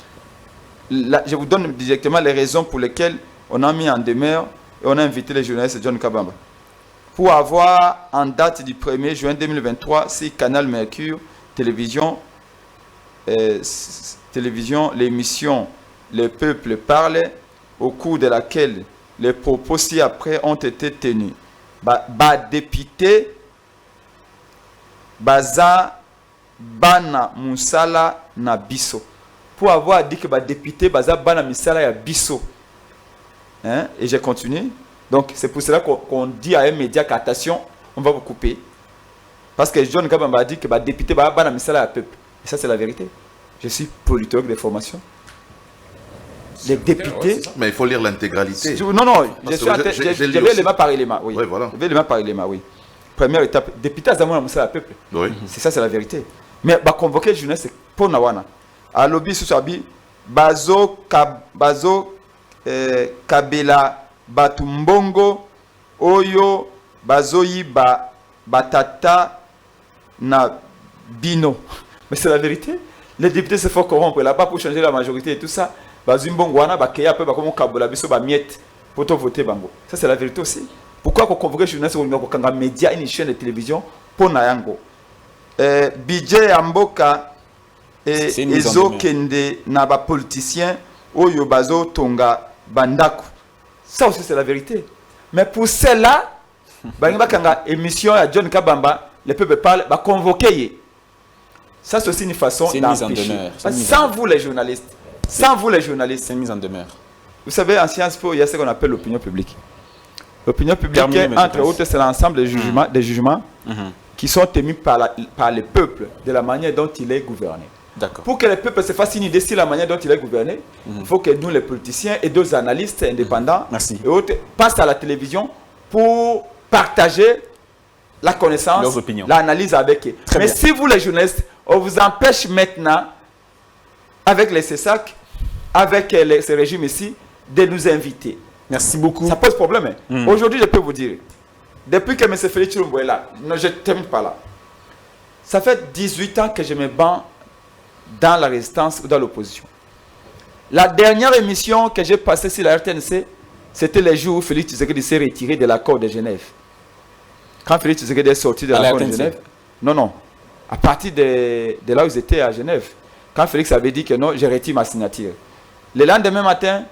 Je vous donne directement les raisons pour lesquelles on a mis en demeure et on a invité les journalistes John Kabamba. Pour avoir en date du 1er juin 2023, sur Canal Mercure, télévision, l'émission Le Peuple Parle, au cours de laquelle les propos ci-après ont été tenus. Député Baza Bana Moussala Nabiso. Pour avoir dit que député Baza Bana Moussala Nabiso. Et j'ai continué. Donc c'est pour cela qu'on dit à un média qu'attention, on va vous couper. Parce que John Kabamba a dit que député Baza Bana Moussala Peuple. Et ça c'est la vérité. Je suis politologue de formation. Les députés... Mais il faut lire l'intégralité. Non, je vais élément par élément. Oui. Voilà. Je vais élément par élément, oui. Première étape, député Azamouana Moussa la peuple. Oui. C'est ça, c'est la vérité. Mais convoquer le journaliste pour Nawana. À lobby sous Sabi, Bazo Kabela Batumbongo Oyo Bazoyi Batata Na Bino. Mais c'est la vérité. Les députés se font corrompre là-bas pour changer la majorité et tout ça. Bazumbongwana, Bakeya, peu comme Kabola, Biso, Bamiette, pour voter Bango. Ça, c'est la vérité aussi. Pourquoi qu'on convoque les journalistes au Kanga Média, une chaîne de télévision, pour Nayango Bidje Amboka et Ezo Kende, Naba politicien, Oyo Bazo Tonga Bandaku. Ça aussi, c'est la vérité. Mais pour celle-là, Kanga émission à John Kabamba, les peuples parlent, va convoquer. Ça, c'est aussi une façon d'empêcher. Sans vous, les journalistes. Sans vous, les journalistes. C'est une mise en demeure. Vous savez, en Sciences Po, il y a ce qu'on appelle l'opinion publique. L'opinion publique, entre autres, c'est l'ensemble des jugements qui sont émis par le peuple de la manière dont il est gouverné. Pour que le peuple se fasse une idée sur la manière dont il est gouverné, il faut que nous, les politiciens et d'autres analystes indépendants et autres, passent à la télévision pour partager la connaissance, l'analyse avec eux. Mais si vous, les journalistes, on vous empêche maintenant, avec les CESAC, avec ce régime ici, de nous inviter. Merci beaucoup. Ça pose problème. Aujourd'hui, je peux vous dire, depuis que M. Félix Chilombo est là, non, je ne termine pas là. Ça fait 18 ans que je me bats dans la résistance ou dans l'opposition. La dernière émission que j'ai passée sur la RTNC, c'était les jours où Félix Tshisekedi s'est retiré de l'accord de Genève. Quand Félix Tshisekedi est sorti de l'accord de Genève, non, à partir de là où ils étaient à Genève, quand Félix avait dit que non, j'ai retiré ma signature. Le lendemain matin,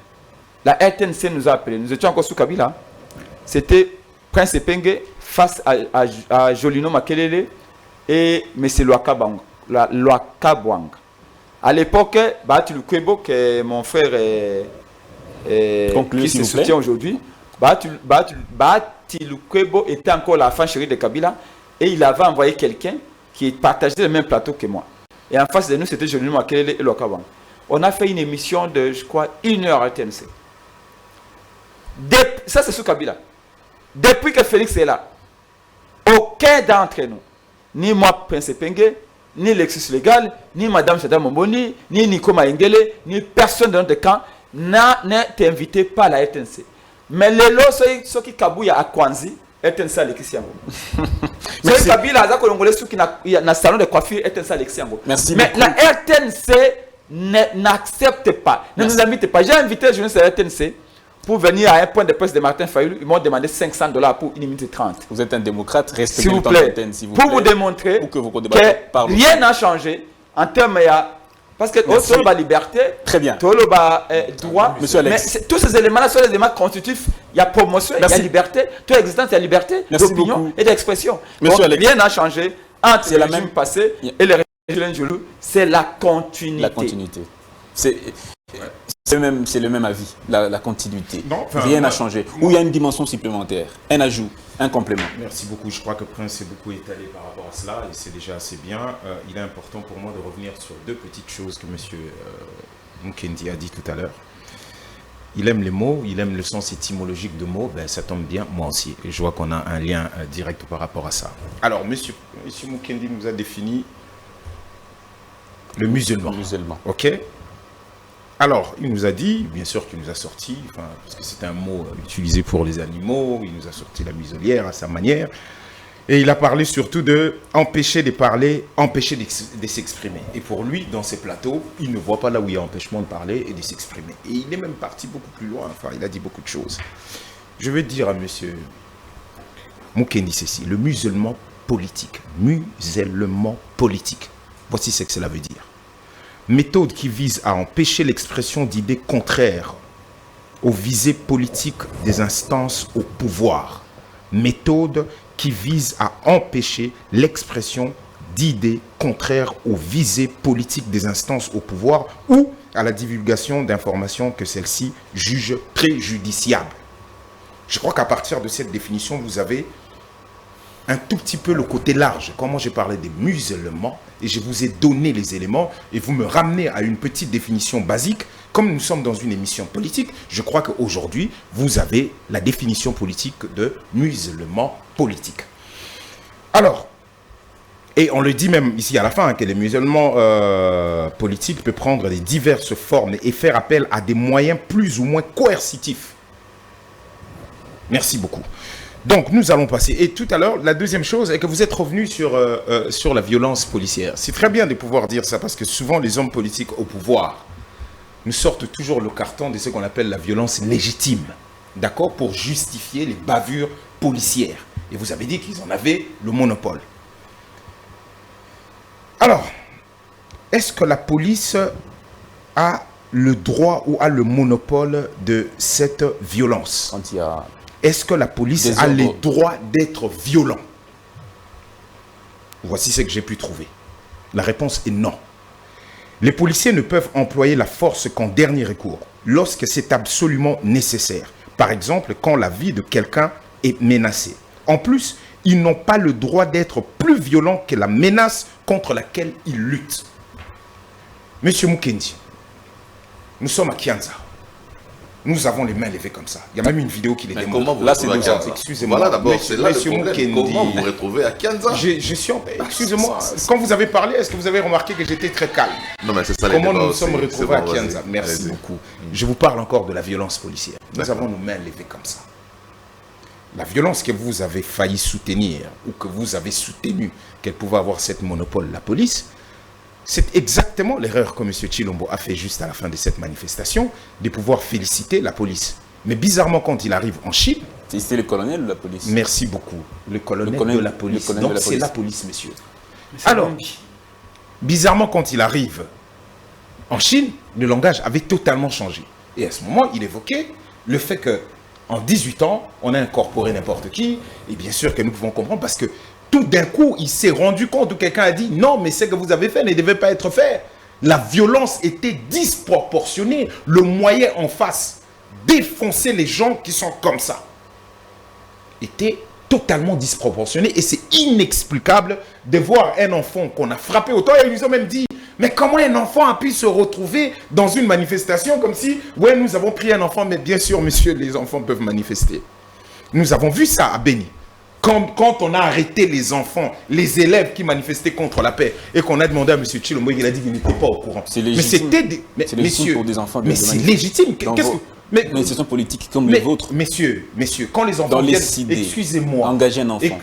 la RTNC nous a appelés. Nous étions encore sous Kabila. C'était Prince Epenge face à Jolino Makelele et M. Loakabwang. À l'époque, Batul Kwebo, que mon frère qui se soutient aujourd'hui, Batul Kwebo était encore la femme chérie de Kabila et il avait envoyé quelqu'un qui partageait le même plateau que moi. Et en face de nous, c'était Jolino Makelele et Loakabwang. On a fait une émission de, je crois, 1 heure à RTNC. Ça, c'est sous Kabila. Depuis que Félix est là, aucun d'entre nous, ni moi, Prince Epenge, ni Lexus Légal, ni Madame Chada Momboni, ni Nico Maengele, ni personne de notre camp n'a été invité par la RTNC. Mais les lots, ceux qui kabouillent à Kwanzi, RTNC Alexis Yango. C'est Kabila Aza Congolais qui na salon de coiffure RTNC Alexis Yango. Merci mais beaucoup. la RTNC n'accepte pas, ne nous invite pas. J'ai invité les journalistes de la RTNC pour venir à un point de presse de Martin Fayulu. Ils m'ont demandé $500 pour 1 minute 30. Vous êtes un démocrate, restez S'il vous dans plaît, l'antenne, s'il vous pour plaît. vous démontrer Pour que vos que débatteurs rien n'a changé en termes de... Parce que Merci. tout le liberté, Très bien. tout le droit, Monsieur Alex. mais tous ces éléments-là sont les éléments constitutifs. Il y a promotion, il y Merci. a liberté, toute existence, il y a liberté Merci d'opinion beaucoup. et d'expression. Monsieur Donc, Alex. rien n'a changé entre C'est le la régime même- passé Yeah. et le régime Jolou. C'est la continuité. La continuité. C'est le même avis, la continuité. Non, enfin, Rien n'a moi- changé. Ou il y a une dimension supplémentaire, un ajout, un complément. Merci beaucoup. Je crois que Prince s'est beaucoup étalé par rapport à cela et c'est déjà assez bien. Il est important pour moi de revenir sur deux petites choses que M. Mukendi a dit tout à l'heure. Il aime les mots, il aime le sens étymologique de mots. Ben, ça tombe bien, moi aussi. Et je vois qu'on a un lien direct par rapport à ça. Alors, M. Mukendi nous a défini le musulman. Musulman. Ok. Alors, il nous a dit, bien sûr qu'il nous a sorti, enfin, parce que c'est un mot utilisé pour les animaux, il nous a sorti la muselière à sa manière, et il a parlé surtout de empêcher de parler, empêcher de s'exprimer. Et pour lui, dans ces plateaux, il ne voit pas là où il y a empêchement de parler et de s'exprimer. Et il est même parti beaucoup plus loin, enfin, il a dit beaucoup de choses. Je vais dire à M. Mukendi ceci, le musulman politique, musulman politique, voici ce que cela veut dire. Méthode qui vise à empêcher l'expression d'idées contraires aux visées politiques des instances au pouvoir. Méthode qui vise à empêcher l'expression d'idées contraires aux visées politiques des instances au pouvoir ou à la divulgation d'informations que celles-ci jugent préjudiciables. Je crois qu'à partir de cette définition, vous avez un tout petit peu le côté large. Comment j'ai parlé des musulmans et je vous ai donné les éléments et vous me ramenez à une petite définition basique. Comme nous sommes dans une émission politique, je crois qu'aujourd'hui, vous avez la définition politique de musulman politique. Alors, et on le dit même ici à la fin, que les musulmans politiques peuvent prendre des diverses formes et faire appel à des moyens plus ou moins coercitifs. Merci beaucoup. Donc, nous allons passer. Et tout à l'heure, la deuxième chose est que vous êtes revenu sur la violence policière. C'est très bien de pouvoir dire ça parce que souvent, les hommes politiques au pouvoir nous sortent toujours le carton de ce qu'on appelle la violence légitime. D'accord? Pour justifier les bavures policières. Et vous avez dit qu'ils en avaient le monopole. Alors, est-ce que la police a le droit ou a le monopole de cette violence? Quand il y a Est-ce que la police a le droit d'être violent? Voici ce que j'ai pu trouver. La réponse est non. Les policiers ne peuvent employer la force qu'en dernier recours, lorsque c'est absolument nécessaire. Par exemple, quand la vie de quelqu'un est menacée. En plus, ils n'ont pas le droit d'être plus violents que la menace contre laquelle ils luttent. Monsieur Mukendi, nous sommes à Kianza. Nous avons les mains levées comme ça. Il y a même une vidéo qui les démontre. Comment vous Là, retrouvez à c'est Kianza? Excusez-moi. Voilà d'abord, Monsieur- c'est là le Monsieur problème. Mukendi. Comment vous vous retrouvez à Kianza? Je suis en... Excusez-moi, quand vous avez parlé, est-ce que vous avez remarqué que j'étais très calme? Non, mais c'est ça les Comment débats nous nous aussi. sommes C'est retrouvés bon, à vas-y. Kianza? Merci Allez-y. beaucoup. Je vous parle encore de la violence policière. Nous D'accord. avons nos mains levées comme ça. La violence que vous avez failli soutenir ou que vous avez soutenu qu'elle pouvait avoir cette monopole, la police, c'est exactement l'erreur que M. Chilombo a fait juste à la fin de cette manifestation, de pouvoir féliciter la police. Mais bizarrement, quand il arrive en Chine, c'est le colonel de la police. merci beaucoup, le colonel colonel- de la le police. colonel de Donc la c'est police. la police, monsieur. Alors, bizarrement, quand il arrive en Chine, le langage avait totalement changé. Et à ce moment, il évoquait le fait que en 18 ans, on a incorporé n'importe qui. Et bien sûr que nous pouvons comprendre parce que tout d'un coup, il s'est rendu compte ou quelqu'un a dit non, mais ce que vous avez fait ne devait pas être fait. La violence était disproportionnée. Le moyen en face, défoncer les gens qui sont comme ça, était totalement disproportionné et c'est inexplicable de voir un enfant qu'on a frappé autant. Et ils ont même dit, mais comment un enfant a pu se retrouver dans une manifestation comme si, ouais, nous avons pris un enfant, mais bien sûr, monsieur, les enfants peuvent manifester. Nous avons vu ça à Béni. Quand on a arrêté les enfants, les élèves qui manifestaient contre la paix et qu'on a demandé à M. Chilombo, il a dit qu'il n'était pas au courant. C'est Mais légitime. c'était des... Mais, C'est légitime messieurs, pour des enfants de mais c'est manifester. légitime. Dans Qu'est-ce vos- que... Mais ce sont politiques comme les vôtres. Messieurs, quand les enfants Dans les viennent, excusez-moi. Engager un enfant.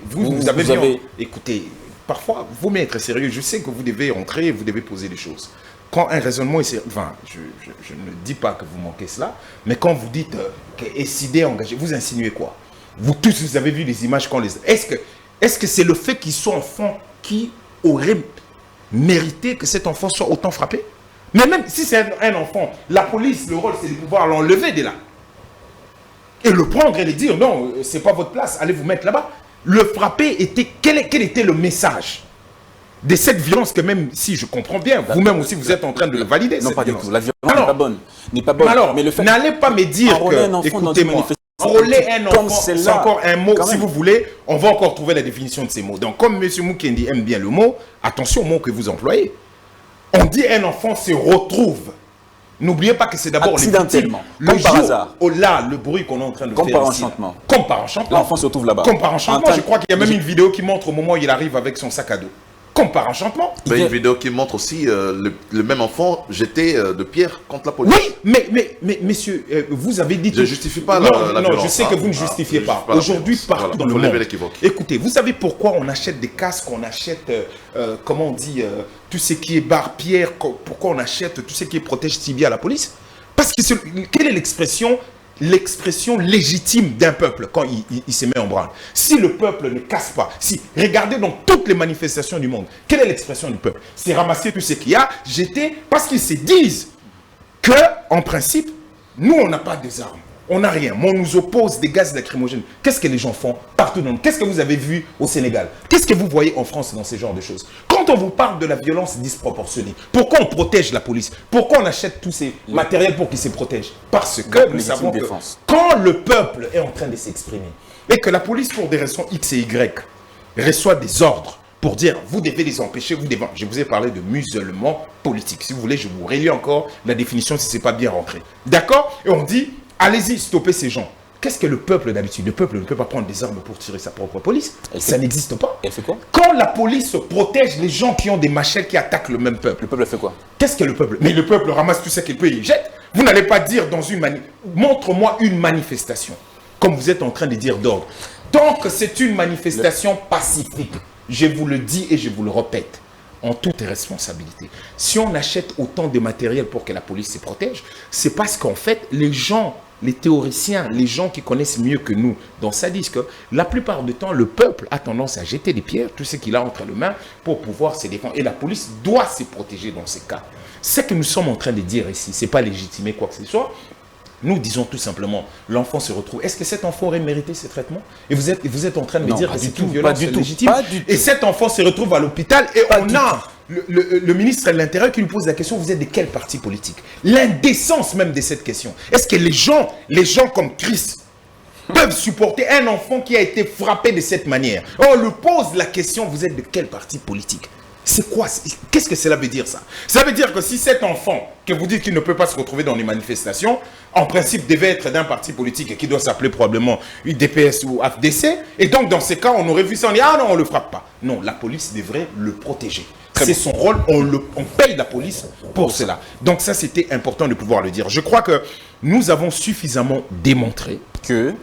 Vous avez... Écoutez, parfois, vous m'êtes être sérieux. Je sais que vous devez rentrer et vous devez poser des choses. Quand un raisonnement est sérieux, enfin, je ne dis pas que vous manquez cela, mais quand vous dites qu'essayer engagé, vous insinuez quoi? Vous tous, vous avez vu les images quand les... Est-ce que c'est le fait qu'il soit enfant qui aurait mérité que cet enfant soit autant frappé? Mais même si c'est un enfant, la police, le rôle, c'est de pouvoir l'enlever de là. Et le prendre et lui dire, non, c'est pas votre place, allez vous mettre là-bas. Le frapper était, quel était le message de cette violence que même si je comprends bien, vous-même aussi vous êtes en train de le valider. Non, pas violence. du tout. La violence n'est pas bonne. N'est pas bonne. Alors, mais le fait n'allez pas me dire que, écoutez-moi, enrôler un enfant, c'est encore un mot, si vous voulez, on va encore trouver la définition de ces mots. Donc, comme M. Mukendi aime bien le mot, attention au mot que vous employez. On dit un enfant se retrouve. N'oubliez pas que c'est d'abord accidentellement, le par hasard. Là, le bruit qu'on est en train de comme faire par ici, enchantement. Comme par enchantement. L'enfant se retrouve là-bas. Comme par enchantement. Je crois qu'il y a même une vidéo qui montre au moment où il arrive avec son sac à dos. Comme par enchantement. Il y a une vidéo qui montre aussi le même enfant jeté de pierre contre la police. Oui, mais messieurs, vous avez dit... Je ne justifie pas la violence. Non, je sais que vous ne justifiez pas. Aujourd'hui, partout dans le monde. Écoutez, vous savez pourquoi on achète des casques, on achète, comment on dit, tout ce qui est barre-pierre, pourquoi on achète tout ce qui est protège-tibia à la police? Parce que quelle est l'expression légitime d'un peuple quand il se met en branle? Si le peuple ne casse pas, regardez dans toutes les manifestations du monde, quelle est l'expression du peuple? C'est ramasser tout ce qu'il y a, jeter, parce qu'ils se disent que, en principe, nous on n'a pas des armes, on n'a rien, mais on nous oppose des gaz lacrymogènes. Qu'est-ce que les gens font partout dans le monde? Qu'est-ce que vous avez vu au Sénégal? Qu'est-ce que vous voyez en France dans ce genre de choses? Quand on vous parle de la violence disproportionnée, pourquoi on protège la police? Pourquoi on achète tous ces matériels pour qu'ils se protègent? Parce que nous savons que quand le peuple est en train de s'exprimer et que la police, pour des raisons X et Y, reçoit des ordres pour dire vous devez les empêcher, je vous ai parlé de musulmans politiques. Si vous voulez, je vous relis encore la définition si ce n'est pas bien rentré. D'accord? Et on dit allez-y, stoppez ces gens. Qu'est-ce que le peuple d'habitude? Le peuple ne peut pas prendre des armes pour tirer sa propre police. Ça n'existe pas. Elle fait quoi? Quand la police protège les gens qui ont des machettes qui attaquent le même peuple. Le peuple fait quoi? Qu'est-ce que le peuple? Mais le peuple ramasse tout ce qu'il peut et il jette. Vous n'allez pas dire dans une montre-moi une manifestation, comme vous êtes en train de dire d'ordre. Tant que c'est une manifestation pacifique, je vous le dis et je vous le répète, en toute responsabilité. Si on achète autant de matériel pour que la police se protège, c'est parce qu'en fait, les gens, les théoriciens, les gens qui connaissent mieux que nous dans ça disent que la plupart du temps, le peuple a tendance à jeter des pierres, tout ce qu'il a entre les mains pour pouvoir se défendre. Et la police doit se protéger dans ces cas. Ce que nous sommes en train de dire ici, ce n'est pas légitimer quoi que ce soit. Nous disons tout simplement, l'enfant se retrouve. Est-ce que cet enfant aurait mérité ce traitement? Et vous êtes en train de me dire que c'est une violence légitime. Et cet enfant se retrouve à l'hôpital et on a le ministre de l'Intérieur qui lui pose la question, vous êtes de quel parti politique? L'indécence même de cette question. Est-ce que les gens comme Chris peuvent supporter un enfant qui a été frappé de cette manière? On lui pose la question, vous êtes de quel parti politique? C'est quoi? Qu'est-ce que cela veut dire ça? Ça veut dire que si cet enfant, que vous dites qu'il ne peut pas se retrouver dans les manifestations, en principe devait être d'un parti politique et qui doit s'appeler probablement UDPS ou AFDC, et donc dans ces cas, on aurait vu ça, on dit ah non, on ne le frappe pas. Non, la police devrait le protéger. C'est son rôle, on paye la police pour cela. Donc ça, c'était important de pouvoir le dire. Je crois que nous avons suffisamment démontré que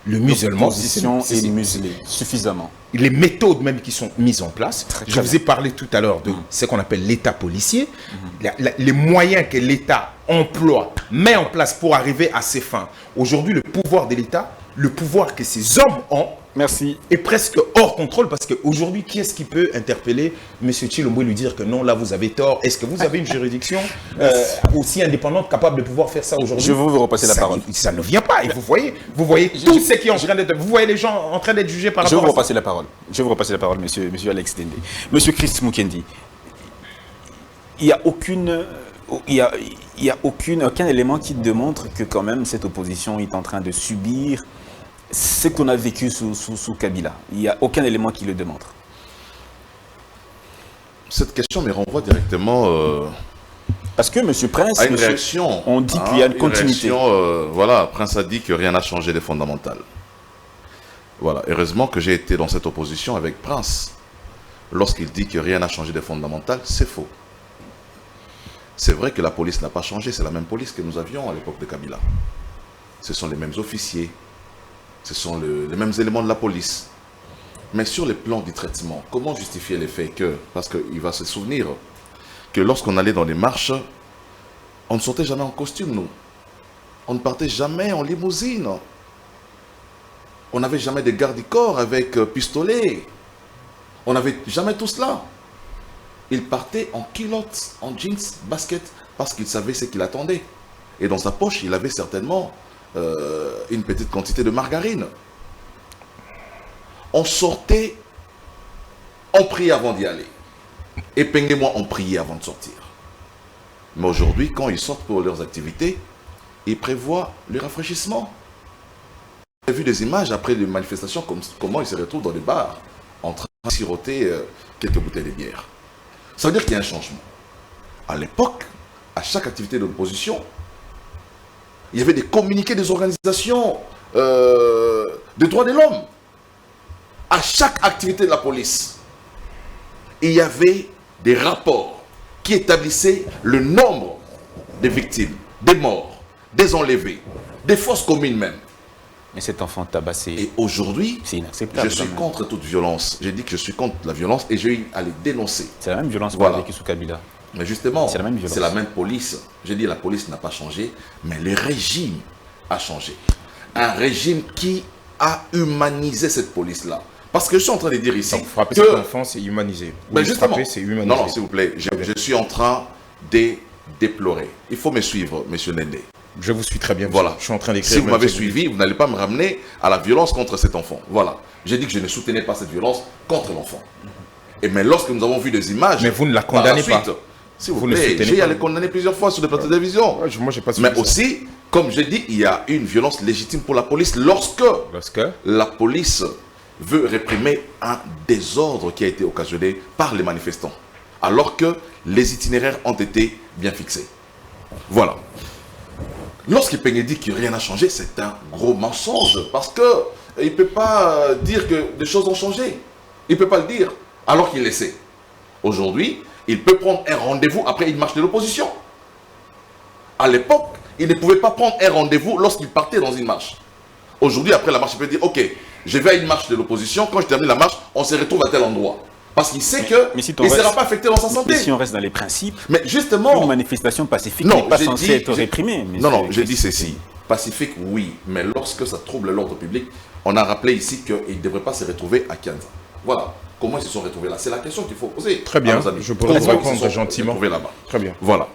le musulman est muselé suffisamment. Les méthodes même qui sont mises en place. Je vous ai parlé tout à l'heure de ce qu'on appelle l'État policier, les moyens que l'État emploie, met en place pour arriver à ses fins. Aujourd'hui, le pouvoir de l'État, le pouvoir que ces hommes ont, est presque hors contrôle parce qu'aujourd'hui, qui est-ce qui peut interpeller M. Tshilombo et lui dire que non, là vous avez tort? Est-ce que vous avez une juridiction aussi indépendante capable de pouvoir faire ça aujourd'hui? Je vais vous repasser la parole. Ça ne vient pas. Et vous voyez tout ce qui est en train d'être... Vous voyez les gens en train d'être jugés par rapport à ça. Je vais vous repasser la parole, monsieur Alex Dende. Monsieur Chris Mukendi, il n'y a aucun élément qui démontre que quand même cette opposition est en train de subir ce qu'on a vécu sous Kabila. Il n'y a aucun élément qui le démontre. Cette question me renvoie directement parce que M. Prince, à une réaction. On dit qu'il y a une continuité. Voilà, Prince a dit que rien n'a changé des fondamentales. Voilà, heureusement que j'ai été dans cette opposition avec Prince. Lorsqu'il dit que rien n'a changé des fondamentales, c'est faux. C'est vrai que la police n'a pas changé, c'est la même police que nous avions à l'époque de Kabila. Ce sont les mêmes officiers, ce sont les mêmes éléments de la police. Mais sur le plan du traitement, comment justifier les faits que, parce qu'il va se souvenir que lorsqu'on allait dans les marches, on ne sortait jamais en costume, nous. On ne partait jamais en limousine. On n'avait jamais de garde du corps avec pistolet. On n'avait jamais tout cela. Il partait en culotte, en jeans, basket, parce qu'il savait ce qu'il attendait. Et dans sa poche, il avait certainement une petite quantité de margarine. On sortait, on priait avant d'y aller. Et Peng et moi, on priait avant de sortir. Mais aujourd'hui, quand ils sortent pour leurs activités, ils prévoient le rafraîchissement. J'ai vu des images après les manifestations, comment ils se retrouvent dans les bars, en train de siroter quelques bouteilles de bière. Ça veut dire qu'il y a un changement. À l'époque, à chaque activité de l'opposition, il y avait des communiqués des organisations des droits de l'homme. À chaque activité de la police, il y avait des rapports qui établissaient le nombre de victimes, des morts, des enlevés, des fosses communes même. Mais cet enfant tabassé, et aujourd'hui, c'est inacceptable. Je suis contre toute violence. J'ai dit que je suis contre la violence et j'ai eu à les dénoncer. C'est la même violence qu'on voilà. a vécue sous Kabila. Mais justement, c'est la même violence. C'est la même police. J'ai dit la police n'a pas changé, mais le régime a changé. Un régime qui a humanisé cette police-là. Parce que je suis en train de dire ici donc, frapper cet enfant, c'est humanisé. Ben justement, frapper, c'est humanisé. Non, s'il vous plaît, je suis en train de déplorer. Il faut me suivre, monsieur Nende. Je vous suis très bien. Voilà. Je suis en train d'écrire. Si vous m'avez suivi, vous n'allez pas me ramener à la violence contre cet enfant. Voilà. J'ai dit que je ne soutenais pas cette violence contre l'enfant. Et mais lorsque nous avons vu des images... Mais vous ne la condamnez pas. S'il vous plaît, j'ai à les condamner plusieurs fois sur des plateaux de télévision. Ouais, moi, j'ai pas mais aussi, comme j'ai dit, il y a une violence légitime pour la police lorsque la police veut réprimer un désordre qui a été occasionné par les manifestants. Alors que les itinéraires ont été bien fixés. Voilà. Lorsqu'il Peng dit que rien n'a changé, c'est un gros mensonge. Parce qu'il ne peut pas dire que des choses ont changé. Il ne peut pas le dire, alors qu'il le sait. Aujourd'hui, il peut prendre un rendez-vous après une marche de l'opposition. À l'époque, il ne pouvait pas prendre un rendez-vous lorsqu'il partait dans une marche. Aujourd'hui, après la marche, il peut dire, ok, je vais à une marche de l'opposition, quand je termine la marche, on se retrouve à tel endroit. Parce qu'il sait qu'il ne sera pas affecté dans sa santé. Mais si on reste dans les principes, mais justement, une manifestation pacifique n'est pas censée être réprimée. Non, j'ai dit ceci. Pacifique, oui, mais lorsque ça trouble l'ordre public, on a rappelé ici qu'ils ne devraient pas se retrouver à Kianza. Voilà. Comment ils se sont retrouvés là? C'est la question qu'il faut poser. Très bien, je pourrais vous répondre gentiment. Là-bas. Très bien. Voilà.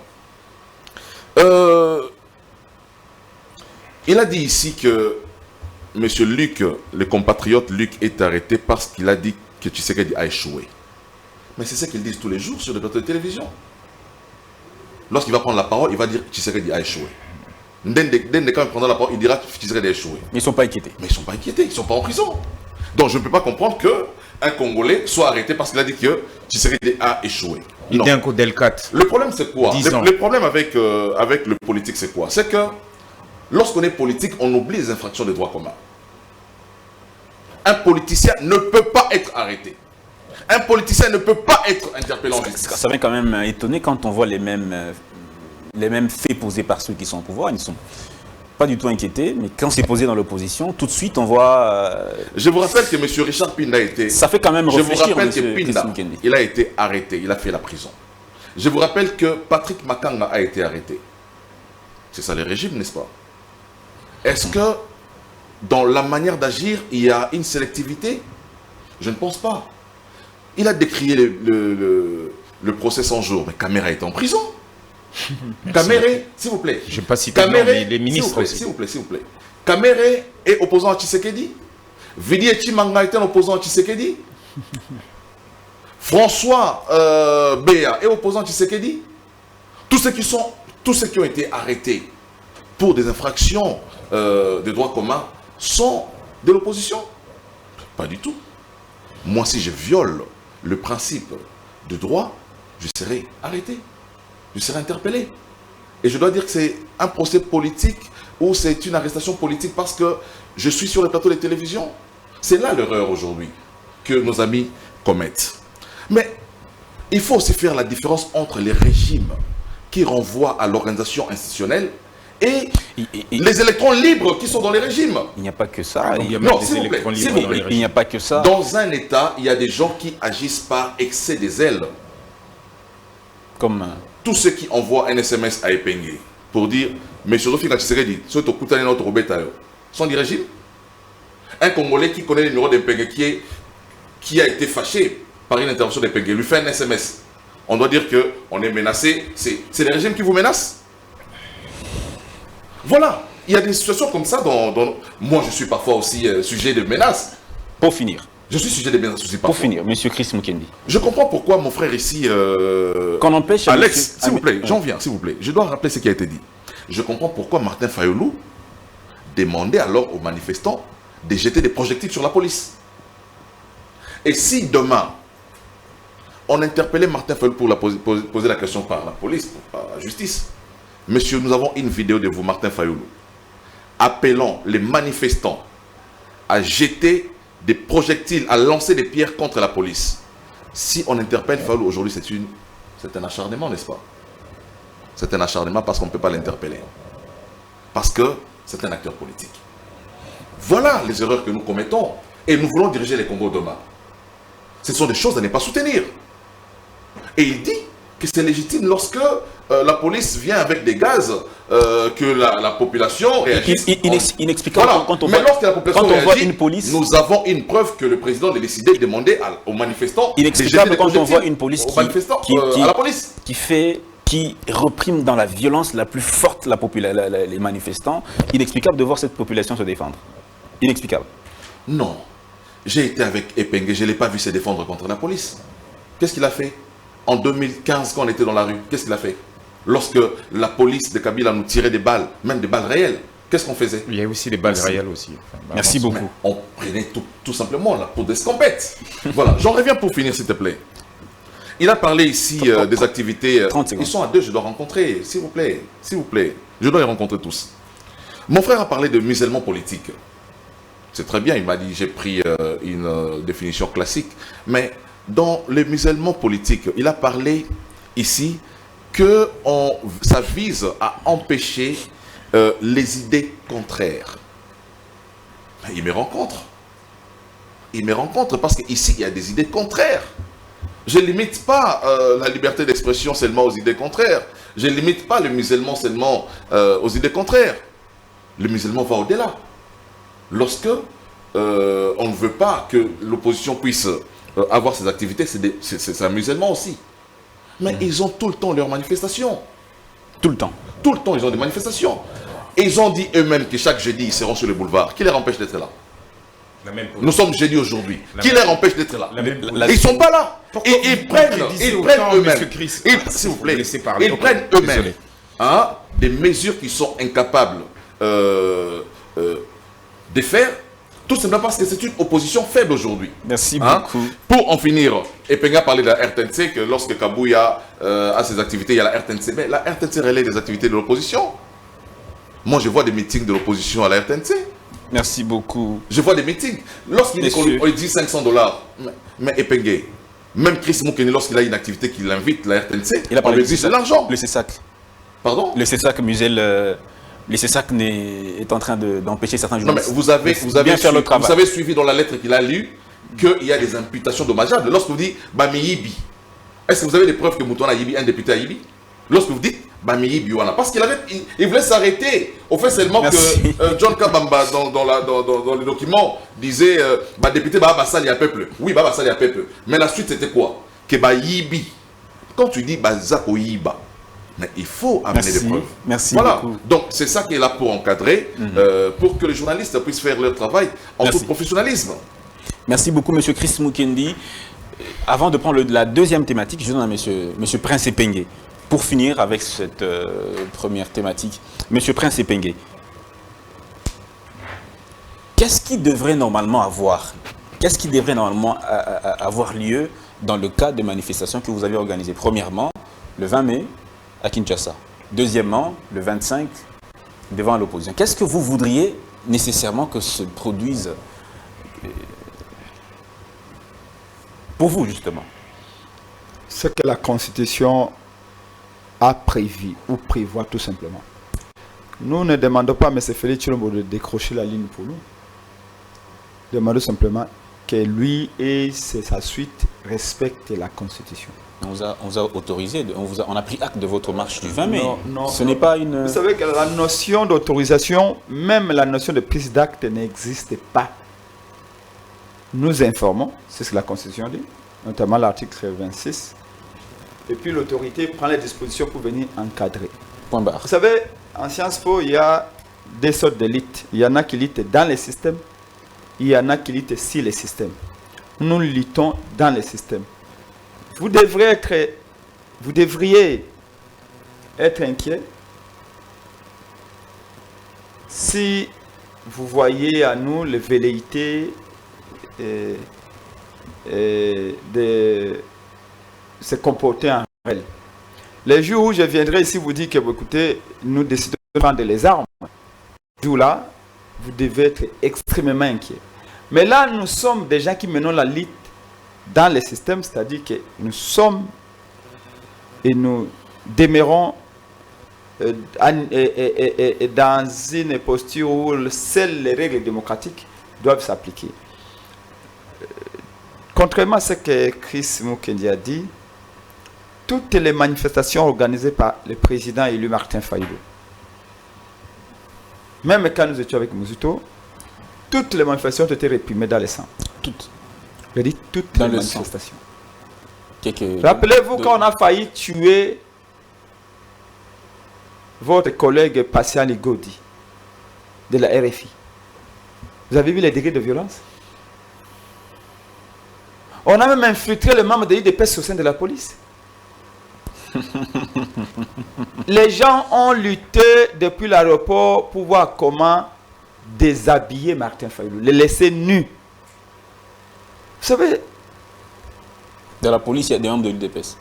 Il a dit ici que M. Luc, le compatriote Luc, est arrêté parce qu'il a dit que Tshisekedi a échoué. Mais c'est ce qu'ils disent tous les jours sur les plateaux de télévision. Lorsqu'il va prendre la parole, il va dire que Tshisekedi a échoué. Ndende, quand il prendra la parole, il dira que Tshisekedi a échoué. Mais ils ne sont pas inquiétés. Mais ils ne sont pas inquiétés, ils ne sont pas en prison. Donc je ne peux pas comprendre qu'un Congolais soit arrêté parce qu'il a dit que Tshisekedi a échoué. Il dit un coup d'El4. Le problème c'est quoi? Le problème avec le politique c'est quoi? C'est que lorsqu'on est politique, on oublie les infractions des droits communs. Un politicien ne peut pas être arrêté. Un politicien ne peut pas être interpellé en justice. Ça m'a quand même étonné quand on voit les mêmes faits posés par ceux qui sont au pouvoir. Ils ne sont pas du tout inquiétés, mais quand c'est posé dans l'opposition, tout de suite on voit... Je vous rappelle que M. Richard Pinda a été... Ça fait quand même réfléchir. Je vous rappelle que Pinda, il a été arrêté, il a fait la prison. Je vous rappelle que Patrick Makanga a été arrêté. C'est ça le régime, n'est-ce pas? Est-ce que dans la manière d'agir, il y a une sélectivité? Je ne pense pas. Il a décrié le procès 100 jours, mais Kamere est en prison. Kamere, s'il vous plaît. Je n'ai pas cité les ministres aussi. S'il vous plaît. Kamere est opposant à Tshisekedi. Vidi Chimanga est un opposant à Tshisekedi. François Béa est opposant à Tshisekedi. Tous ceux qui ont été arrêtés pour des infractions de droits communs sont de l'opposition? Pas du tout. Moi, si je viole le principe de droit, je serai arrêté. Je serai interpellé. Et je dois dire que c'est un procès politique ou c'est une arrestation politique parce que je suis sur le plateau de télévision. C'est là l'erreur aujourd'hui que nos amis commettent. Mais il faut aussi faire la différence entre les régimes qui renvoient à l'organisation institutionnelle et les électrons libres qui sont dans les régimes. Il n'y a pas que ça. Il y a Non, des s'il vous plaît, électrons s'il libres vous dans plaît. les Il n'y a régimes. pas que ça. Dans un État, il y a des gens qui agissent par excès des ailes. Comme Tous ceux qui envoient un SMS à Epengue pour dire « Monsieur Rofika Tshisekedi, ce Tokutane notre Robetayo » sont du régime. Un Congolais qui connaît le numéro d'Epengue qui a été fâché par une intervention d'Epengue lui fait un SMS. On doit dire qu'on est menacé. C'est les régimes qui vous menacent. Voilà. Il y a des situations comme ça dont moi je suis parfois aussi sujet de menaces. pour finir. Je suis sujet de menaces aussi parfois. Pour finir, Monsieur Chris Mukendi. Je comprends pourquoi mon frère ici, Qu'on empêche à Alex, monsieur- s'il vous plaît, Ah, j'en viens, s'il vous plaît. Je dois rappeler ce qui a été dit. Je comprends pourquoi Martin Fayoulou demandait alors aux manifestants de jeter des projectiles sur la police. Et si demain, on interpellait Martin Fayoulou pour poser la question par la police, par la justice, monsieur, nous avons une vidéo de vous, Martin Fayoulou, appelant les manifestants à jeter des projectiles, à lancer des pierres contre la police. Si on interpelle Fayoulou aujourd'hui, c'est un acharnement, n'est-ce pas? C'est un acharnement parce qu'on ne peut pas l'interpeller. Parce que c'est un acteur politique. Voilà les erreurs que nous commettons. Et nous voulons diriger les Congos demain. Ce sont des choses à ne pas soutenir. Et il dit que c'est légitime lorsque la police vient avec des gaz, que la population réagit. Inexplicable. Voilà. Quand on Mais voit, lorsque la population quand on voit réagit, une police, nous avons une preuve que le président a décidé de demander aux manifestants de jeter inexplicable des quand on voit projectiles une police aux manifestants, à la police. qui reprime dans la violence la plus forte les manifestants. Inexplicable de voir cette population se défendre. Inexplicable. Non. J'ai été avec Epengue, je ne l'ai pas vu se défendre contre la police. Qu'est-ce qu'il a fait? En 2015, quand on était dans la rue, qu'est-ce qu'il a fait? Lorsque la police de Kabila nous tirait des balles, même des balles réelles, qu'est-ce qu'on faisait? Il y a aussi des balles réelles aussi. Enfin, Merci beaucoup. Mais on prenait tout simplement la peau d'escampette. Voilà, j'en reviens pour finir, s'il te plaît. Il a parlé ici des activités. 30 secondes. Ils sont à deux, je dois rencontrer, s'il vous plaît. S'il vous plaît. Je dois les rencontrer tous. Mon frère a parlé de musulmans politiques. C'est très bien, il m'a dit, j'ai pris une définition classique. Mais dans les musulmans politiques, il a parlé ici que ça vise à empêcher les idées contraires. Il me rencontre. Il me rencontre parce qu'ici, il y a des idées contraires. Je ne limite pas la liberté d'expression seulement aux idées contraires. Je ne limite pas le musulman seulement aux idées contraires. Le musulman va au-delà. Lorsque on ne veut pas que l'opposition puisse avoir ses activités, c'est un musulman aussi. Mais ils ont tout le temps leurs manifestations. Tout le temps. Tout le temps, ils ont des manifestations. Et ils ont dit eux-mêmes que chaque jeudi, ils seront sur le boulevard. Qui les empêche d'être là? La même Nous sommes jeudi aujourd'hui. Qui les empêche d'être là? La même Et ils ne sont pas là. Pourquoi Et ils prennent eux-mêmes. S'il vous plaît, ils prennent eux-mêmes des mesures qui sont incapables de faire, tout simplement parce que c'est une opposition faible aujourd'hui. Merci beaucoup. Pour en finir, Epengue a parlé de la RTNC, que lorsque Kabouya a ses activités, il y a la RTNC. Mais la RTNC relaie des activités de l'opposition. Moi, je vois des meetings de l'opposition à la RTNC. Merci beaucoup. Je vois des meetings. Lorsqu'il dit 500 $, mais Epengue, même Chris Mukeni, lorsqu'il a une activité qui l'invite, la RTNC, Il a on parlé lui exige de l'argent. Le CESAC. Pardon? Le CESAC, Musel, le CESAC est en train d'empêcher certains Non, mais journalistes. vous travail. avez suivi dans la lettre qu'il a lue qu'il y a des imputations dommageables. Lorsque vous dites Bamiyibi, est-ce que vous avez des preuves que Moutouana Yibi, un député à Yibi? Lorsque vous dites Bamiyibi, parce qu'il il voulait s'arrêter au fait seulement Merci. que John Kabamba, dans le document, disait député Baba Sali à peuple. Oui, Baba Sali à peuple. Mais la suite, c'était quoi? Que Yibi. Quand tu dis Zako Yiba, mais il faut amener des preuves. Merci voilà. beaucoup. Donc c'est ça qui est là pour encadrer, pour que les journalistes puissent faire leur travail en tout professionnalisme. Merci beaucoup, Monsieur Chris Mukendi. Avant de prendre la deuxième thématique, je donne à Monsieur Prince Epengue. Pour finir avec cette première thématique, Monsieur Prince Epengue, qu'est-ce qui devrait normalement avoir lieu dans le cas des manifestations que vous avez organisées? Premièrement, le 20 mai à Kinshasa. Deuxièmement, le 25 devant l'opposition. Qu'est-ce que vous voudriez nécessairement que se produise pour vous, justement? Ce que la Constitution a prévu ou prévoit tout simplement. Nous ne demandons pas à M. Félix Tshilombo de décrocher la ligne pour nous. Demandons simplement que lui et sa suite respectent la Constitution. On vous a autorisé, on a pris acte de votre marche du 20 mai. Non, ce n'est pas une... Vous savez que la notion d'autorisation, même la notion de prise d'acte n'existe pas. Nous informons, c'est ce que la Constitution dit, notamment l'article 26. Et puis l'autorité prend les dispositions pour venir encadrer. Point barre. Vous savez, en Sciences Po, il y a des sortes d'élites. Il y en a qui luttent dans les systèmes, il y en a qui luttent sur les systèmes. Nous luttons dans les systèmes. Vous devriez être inquiet si vous voyez à nous les velléités de se comporter en réel. Les jours où je viendrai ici vous dire que, écoutez, nous décidons de prendre les armes, ce jour-là, vous devez être extrêmement inquiet. Mais là, nous sommes des gens qui menons la lutte dans les systèmes, c'est-à-dire que nous sommes et nous demeurons dans une posture où seules les règles démocratiques doivent s'appliquer. Contrairement à ce que Chris Mukendi a dit, toutes les manifestations organisées par le président élu Martin Fayulu, même quand nous étions avec Mouzito, toutes les manifestations ont été réprimées dans le sang. Toutes. Je dis toutes dans les le manifestations. Rappelez-vous quand on a failli tuer votre collègue Patian Ligodi de la RFI. Vous avez vu les degrés de violence? On a même infiltré les membres de l'IDPS au sein de la police. Les gens ont lutté depuis l'aéroport pour voir comment déshabiller Martin Fayulu, le laisser nu. Vous savez, dans la police, il y a des membres de l'UDPS.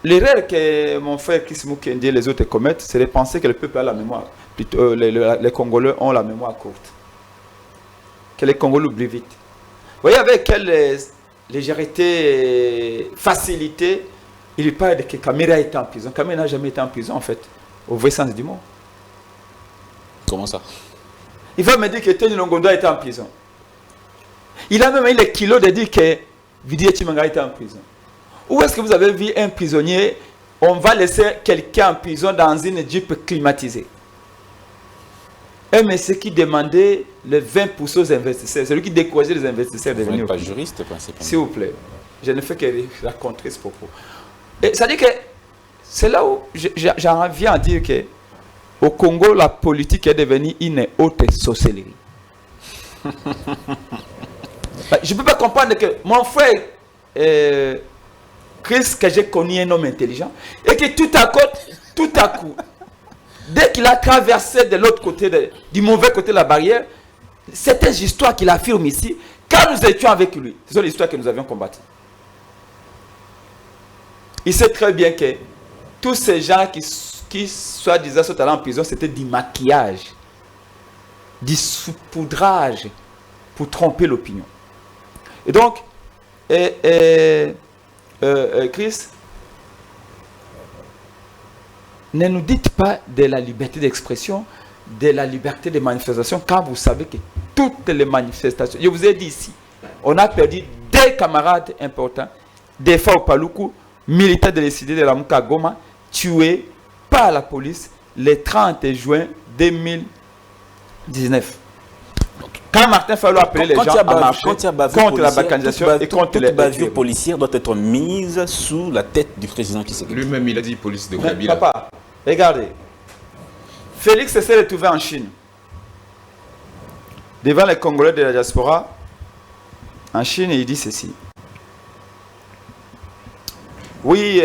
L'erreur que mon frère Chris Mukendi et les autres commettent, c'est de penser que le peuple a la mémoire. Plutôt, les Congolais ont la mémoire courte. Que les Congolais oublient vite. Vous voyez avec quelle légèreté, facilité, il parle de que Kamera était en prison. Kamera n'a jamais été en prison, en fait, au vrai sens du mot. Comment ça? Il va me dire que Tony Longondo était en prison. Il a même eu les kilos de dire que Didier Chimanga était en prison. Où est-ce que vous avez vu un prisonnier, on va laisser quelqu'un en prison dans une jeep climatisée? Un monsieur qui demandait les 20% aux investisseurs, celui qui décourageait les investisseurs de venir. Vous n'êtes pas juriste, principalement. S'il vous plaît, je ne fais que raconter ce propos. Ça dit que c'est là où j'en viens à dire que au Congo, la politique est devenue une haute sorcellerie. Je ne peux pas comprendre que mon frère Chris, que j'ai connu un homme intelligent, et que tout à coup, dès qu'il a traversé de l'autre côté, du mauvais côté de la barrière, certaines histoires qu'il affirme ici, quand nous étions avec lui, ce sont les histoires que nous avions combattues. Il sait très bien que tous ces gens qui soi-disant sont allés en prison, c'était du maquillage, du saupoudrage pour tromper l'opinion. Et donc, Chris, ne nous dites pas de la liberté d'expression, de la liberté de manifestation, quand vous savez que toutes les manifestations, je vous ai dit ici, on a perdu des camarades importants, des fois au Paluku, militaires de l'ECD de la Mouka Goma, tués par la police le 30 juin 2019. Quand Martin Fayulu a appelé les gens à marcher contre la balkanisation et contre les bavures policières doit être mise sous la tête du président qui s'est lui-même, il a dit police de Kabila. Papa, regardez. Félix s'est retrouvé en Chine. Devant les Congolais de la diaspora, en Chine, il dit ceci. Oui,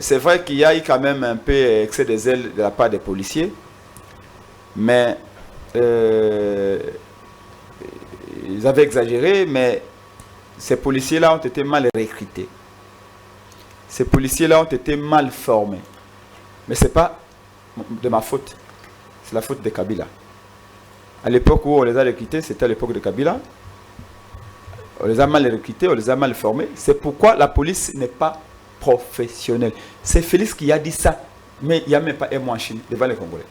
c'est vrai qu'il y a eu quand même un peu excès de zèle de la part des policiers, mais ils avaient exagéré, mais ces policiers-là ont été mal recrutés. Ces policiers-là ont été mal formés. Mais ce n'est pas de ma faute, c'est la faute de Kabila. À l'époque où on les a recrutés, c'était à l'époque de Kabila. on les a mal recrutés, on les a mal formés. C'est pourquoi la police n'est pas professionnelle. C'est Félix qui a dit ça, mais il n'y a même pas un mois en Chine devant les Congolais.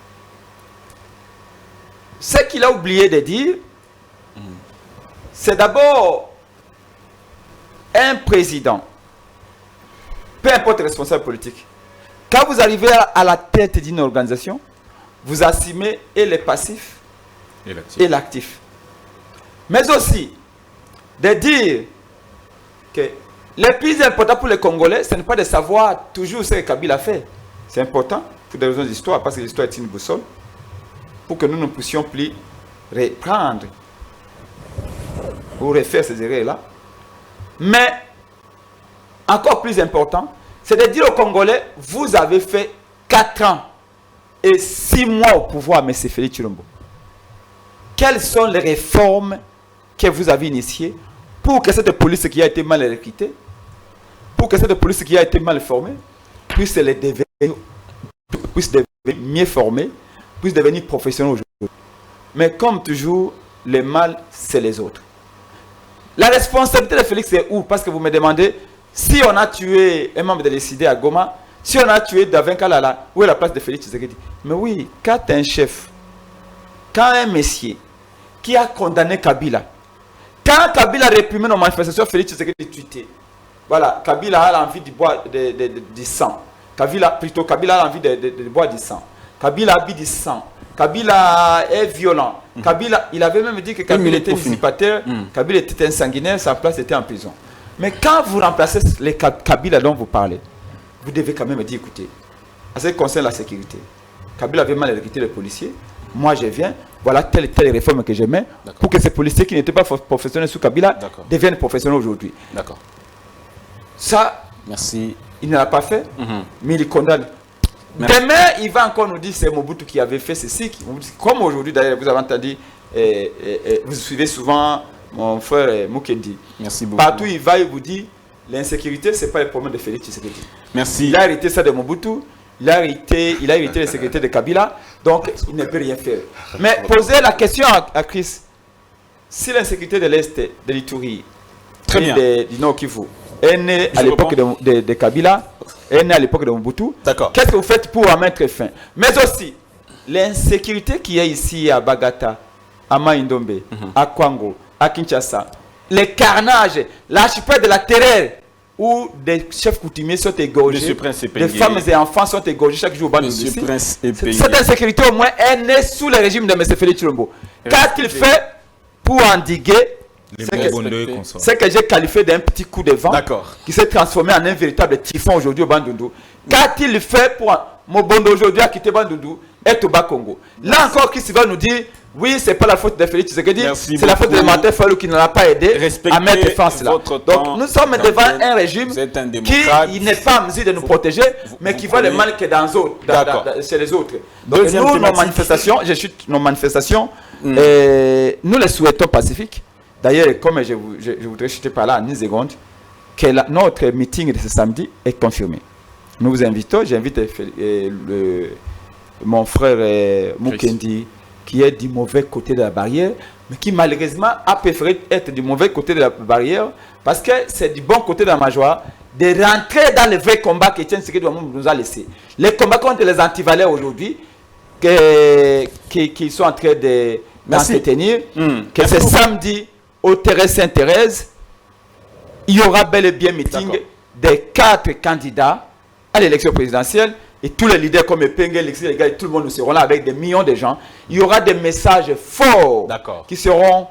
Ce qu'il a oublié de dire, c'est d'abord un président, peu importe le responsable politique. Quand vous arrivez à la tête d'une organisation, vous assumez et les passifs et l'actif. Mais aussi, de dire que le plus important pour les Congolais, ce n'est pas de savoir toujours ce que Kabila fait. C'est important pour des raisons d'histoire, parce que l'histoire est une boussole, pour que nous ne puissions plus reprendre ou refaire ces erreurs-là. Mais, encore plus important, c'est de dire aux Congolais, vous avez fait 4 ans et 6 mois au pouvoir, M. Félix Tshilombo. Quelles sont les réformes que vous avez initiées pour que cette police qui a été mal recrutée, pour que cette police qui a été mal formée, puisse devenir mieux formée, puisse devenir professionnelle aujourd'hui. Mais comme toujours, le mal, c'est les autres. La responsabilité de Félix, c'est où? Parce que vous me demandez, si on a tué un membre de l'ECD à Goma, si on a tué Davin Kalala, où est la place de Félix Tshisekedi? Mais oui, quand un chef, quand un messier qui a condamné Kabila, quand Kabila a réprimé nos manifestations, Félix Tshisekedi est tué. Voilà, Kabila a l'envie de boire du sang. Kabila a l'envie de boire du sang. Kabila a bu du sang. Kabila est violent. Kabila, il avait même dit que Kabila était usurpateur, Kabila était un sanguinaire, sa place était en prison. Mais quand vous remplacez les Kabila dont vous parlez, vous devez quand même dire, écoutez, à ce qui concerne la sécurité, Kabila avait mal recruté les policiers, moi je viens, voilà telle réforme que je mets pour que ces policiers qui n'étaient pas professionnels sous Kabila deviennent professionnels aujourd'hui. D'accord. Ça, merci. Il ne l'a pas fait, mais il condamne. Merci. Demain, il va encore nous dire c'est Mobutu qui avait fait ceci. Comme aujourd'hui, d'ailleurs, vous avez entendu, vous suivez souvent mon frère Mukendi. Merci beaucoup. Partout, il va et vous dit l'insécurité, ce n'est pas le problème de Félix Tshisekedi. Merci. Il a hérité ça de Mobutu, il a hérité l'insécurité de Kabila, donc il ne peut rien faire. Mais posez la question à Chris. Si l'insécurité de l'Est, de l'Ituri, du Nord Kivu, est née à l'époque de Kabila, est née à l'époque de Mobutu, qu'est-ce que vous faites pour en mettre fin? Mais aussi, l'insécurité qui est ici à Bagata, à Maïndombe, à Kwango, à Kinshasa, les carnages, l'archipel de la terreur, où des chefs coutumiers sont égorgés, des femmes et enfants sont égorgés chaque jour au bas de cette insécurité au moins est née sous le régime de M. Félix Tshilombo. Qu'est-ce qu'il fait pour endiguer ce que j'ai qualifié d'un petit coup de vent qui s'est transformé en un véritable typhon aujourd'hui au Bandundu? Qu'a-t-il fait pour Mobondo aujourd'hui a quitté Bandundu et au Bas-Congo? Là encore, qui va nous dire oui, c'est pas la faute de Félix Tshisekedi, c'est la faute de Martin Fayulu qui ne l'a pas aidé à mettre fin à cela. Donc nous sommes devant un régime qui n'est pas en mesure de nous protéger, mais qui voit le mal que chez les autres. Donc nous, nos manifestations, nous les souhaitons pacifiques. D'ailleurs, comme je voudrais chuter par là en une seconde, que notre meeting de ce samedi est confirmé. Nous vous invitons, j'invite mon frère Mukendi, qui est du mauvais côté de la barrière, mais qui malheureusement a préféré être du mauvais côté de la barrière, parce que c'est du bon côté de la majorité de rentrer dans le vrai combat qu'Étienne Tshisekedi nous a laissé. Les combats contre les antivaleurs aujourd'hui, qu'ils sont en train d'entretenir, que c'est samedi au terrain Sainte-Thérèse, il y aura bel et bien meeting des 4 candidats à l'élection présidentielle. Et tous les leaders comme Epenge, les gars, tout le monde seront là avec des millions de gens. Il y aura des messages forts qui seront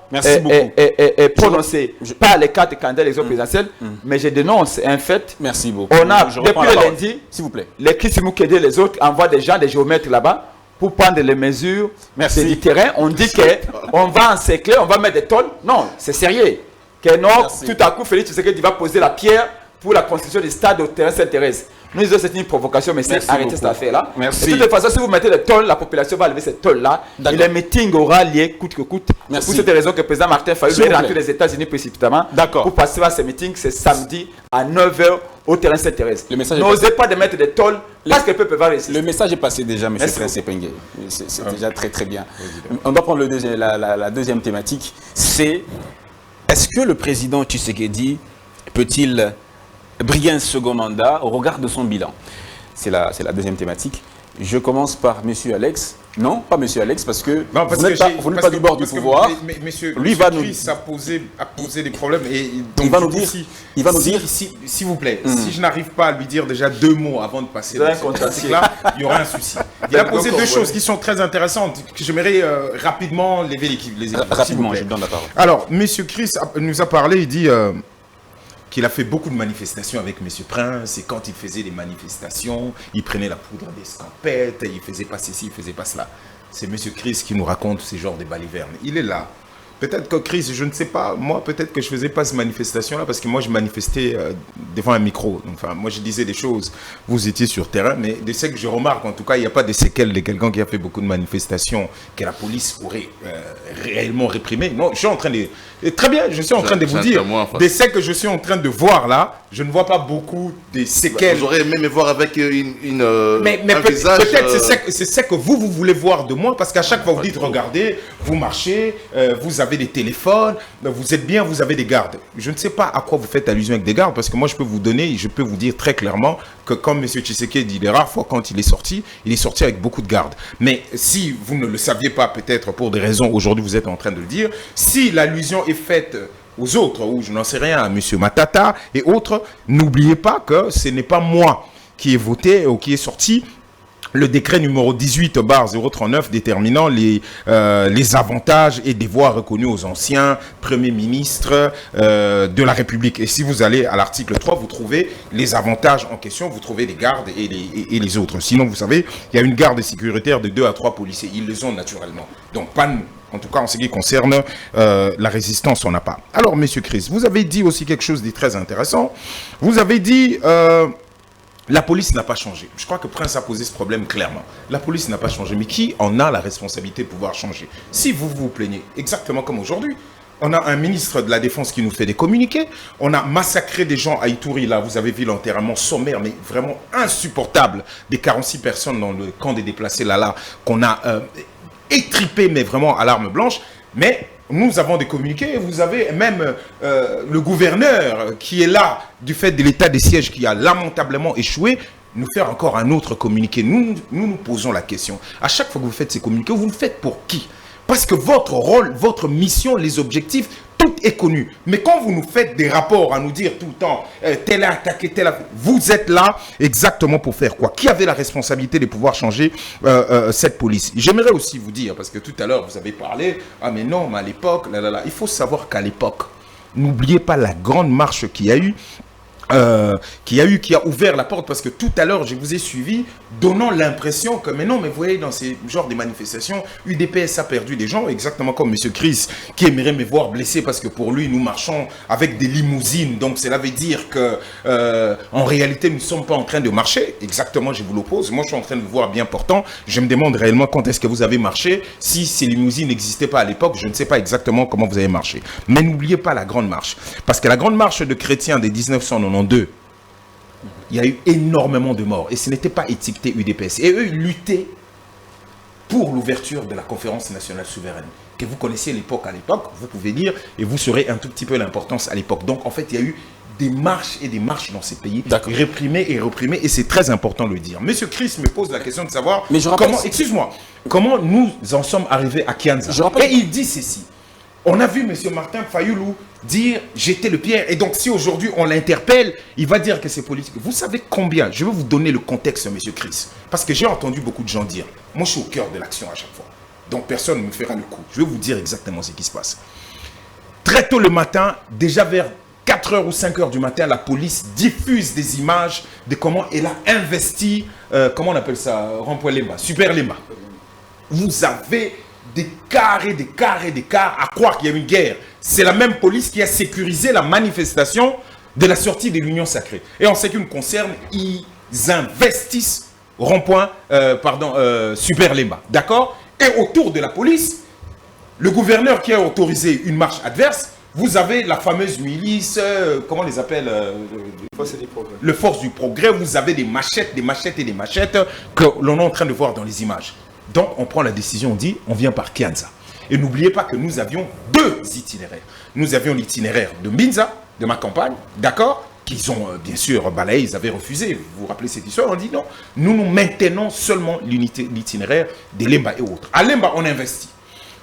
prononcés par les 4 candidats à l'élection présidentielle. Mais je dénonce un fait. Merci beaucoup. On a, depuis le lundi, s'il vous plaît, les Kisimouk et les autres envoient des gens, des géomètres là-bas pour prendre les mesures du terrain. On dit qu'on va encercler, on va mettre des tôles. Non, c'est sérieux. Que non, tout à coup, Félix Tshisekedi va poser la pierre pour la construction du stade au terrain Sainte-Thérèse. Nous disons que c'est une provocation, mais c'est arrêter cette affaire-là. De toute façon, si vous mettez des tôles, la population va lever cette tôle-là. Et le meeting aura lieu coûte que coûte. C'est pour cette raison que le président Martin Fayulu est rentré des États-Unis précipitamment pour passer à ce meeting. C'est samedi à 9h au terrain Sainte-Thérèse. N'osez pas de mettre des tôles parce que le peuple va résister. Le message est passé déjà, M. Prince Epenge. C'est déjà très très bien. On doit prendre la deuxième thématique. C'est Est-ce que le président Tshisekedi peut-il briller un second mandat au regard de son bilan? C'est la deuxième thématique. Je commence par M. Alex. Non, pas M. Alex, parce que vous n'êtes pas du bord du pouvoir. Monsieur Chris a posé des problèmes. Et donc, il va nous dire, s'il vous plaît, si je n'arrive pas à lui dire déjà 2 mots avant de passer dans cette thématique-là, il y aura un souci. Il a posé 2 choses qui sont très intéressantes, que j'aimerais rapidement lever l'équipe. Rapidement, je donne la parole. Alors, M. Chris nous a parlé, il dit qu'il a fait beaucoup de manifestations avec M. Prince, et quand il faisait des manifestations, il prenait la poudre d'escampette, il faisait pas ceci, il faisait pas cela. C'est M. Chris qui nous raconte ces genres de balivernes. Il est là. Peut-être que Chris, je ne sais pas, moi peut-être que je faisais pas ces manifestations-là parce que moi je manifestais devant un micro. Enfin, moi je disais des choses, vous étiez sur terrain, mais de ce que je remarque, en tout cas, il n'y a pas de séquelles de quelqu'un qui a fait beaucoup de manifestations que la police aurait réellement réprimé. Non, je suis en train de... Très bien, je suis en train de vous dire, de ce que je suis en train de voir là, je ne vois pas beaucoup de séquelles. Vous auriez aimé me voir avec un visage... Peut-être c'est ce que vous voulez voir de moi, parce qu'à chaque fois vous dites, regardez, vous marchez, vous avez des téléphones, vous êtes bien, vous avez des gardes. Je ne sais pas à quoi vous faites allusion avec des gardes, parce que moi je peux vous donner, je peux vous dire très clairement que comme M. Tshisekedi dit, les rares fois quand il est sorti avec beaucoup de gardes. Mais si vous ne le saviez pas, peut-être pour des raisons, aujourd'hui vous êtes en train de le dire, si l'allusion est faite aux autres, ou je n'en sais rien, à M. Matata et autres, n'oubliez pas que ce n'est pas moi qui ai voté ou qui est sorti le décret numéro 18/039 déterminant les avantages et devoirs reconnus aux anciens premiers ministres de la République. Et si vous allez à l'article 3, vous trouvez les avantages en question, vous trouvez les gardes et les autres. Sinon, vous savez, il y a une garde sécuritaire de 2 à 3 policiers. Ils les ont naturellement. Donc, pas nous. En tout cas, en ce qui concerne la résistance, on n'a pas. Alors, Monsieur Chris, vous avez dit aussi quelque chose de très intéressant. Vous avez dit... la police n'a pas changé. Je crois que Prince a posé ce problème clairement. La police n'a pas changé. Mais qui en a la responsabilité de pouvoir changer? Si vous vous plaignez, exactement comme aujourd'hui, on a un ministre de la Défense qui nous fait des communiqués. On a massacré des gens à Ituri. Là, vous avez vu l'enterrement sommaire, mais vraiment insupportable, des 46 personnes dans le camp des déplacés là, qu'on a étripé, mais vraiment à l'arme blanche. Mais... nous avons des communiqués, vous avez même le gouverneur qui est là du fait de l'état des sièges qui a lamentablement échoué, nous faire encore un autre communiqué. Nous posons la question. À chaque fois que vous faites ces communiqués, vous le faites pour qui? Parce que votre rôle, votre mission, les objectifs, tout est connu. Mais quand vous nous faites des rapports à nous dire tout le temps, tel a attaqué, tel a... Vous êtes là exactement pour faire quoi? Qui avait la responsabilité de pouvoir changer cette police? J'aimerais aussi vous dire, parce que tout à l'heure vous avez parlé, ah mais non, mais à l'époque, il faut savoir qu'à l'époque, n'oubliez pas la grande marche qu'il y a eu, qui a ouvert la porte, parce que tout à l'heure je vous ai suivi donnant l'impression que mais non, mais vous voyez, dans ces genres de manifestations, UDPS a perdu des gens, exactement comme M. Chris qui aimerait me voir blessé parce que pour lui nous marchons avec des limousines, donc cela veut dire que en réalité nous ne sommes pas en train de marcher. Exactement, je vous l'oppose. Moi je suis en train de vous voir bien portant. Je me demande réellement quand est-ce que vous avez marché. Si ces limousines n'existaient pas à l'époque, je ne sais pas exactement comment vous avez marché. Mais n'oubliez pas la grande marche, parce que la grande marche de chrétiens de 1992, il y a eu énormément de morts et ce n'était pas étiqueté UDPS. Et eux, ils luttaient pour l'ouverture de la conférence nationale souveraine. Que vous connaissiez l'époque à l'époque, vous pouvez dire, et vous saurez un tout petit peu l'importance à l'époque. Donc en fait, il y a eu des marches et des marches dans ces pays, réprimés, et c'est très important de le dire. Monsieur Chris me pose la question de savoir comment, excuse-moi, comment nous en sommes arrivés à Kianza. Et il dit ceci. On a vu M. Martin Fayoulou dire « j'étais le Pierre ». Et donc, si aujourd'hui on l'interpelle, il va dire que c'est politique. Vous savez combien? Je vais vous donner le contexte, M. Chris. Parce que j'ai entendu beaucoup de gens dire « moi, je suis au cœur de l'action à chaque fois. Donc, personne ne me fera le coup. » Je vais vous dire exactement ce qui se passe. Très tôt le matin, déjà vers 4h ou 5h du matin, la police diffuse des images de comment elle a investi, comment on appelle ça, Rond-Point Lemba, Super Lemba. Vous avez... des quarts et des quarts et des quarts à croire qu'il y a une guerre. C'est la même police qui a sécurisé la manifestation de la sortie de l'Union Sacrée. Et en ce qui nous concerne, ils investissent rond-point, Super Lemba. D'accord? Et autour de la police, le gouverneur qui a autorisé une marche adverse, vous avez la fameuse milice, comment on les appelle le Force du Progrès. Vous avez des machettes et des machettes que l'on est en train de voir dans les images. Donc, on prend la décision, on dit, on vient par Kianza. Et n'oubliez pas que nous avions 2 itinéraires. Nous avions l'itinéraire de Mbinza, de ma campagne, d'accord, qu'ils ont bien sûr balayé, ils avaient refusé. Vous vous rappelez cette histoire? On dit non, nous maintenons seulement l'itinéraire de Lemba et autres. À Lemba, on investit.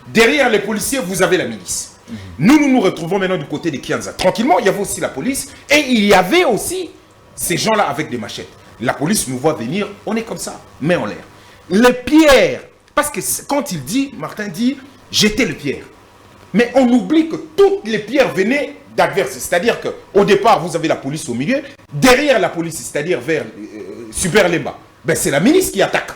Derrière les policiers, vous avez la milice. Nous nous retrouvons maintenant du côté de Kianza. Tranquillement, il y avait aussi la police et il y avait aussi ces gens-là avec des machettes. La police nous voit venir, on est comme ça, main en l'air. Les pierres, parce que quand il dit, Martin dit, jetez les pierres. Mais on oublie que toutes les pierres venaient d'adverses. C'est-à-dire qu'au départ, vous avez la police au milieu. Derrière la police, c'est-à-dire vers Super Lemba, ben, c'est la milice qui attaque.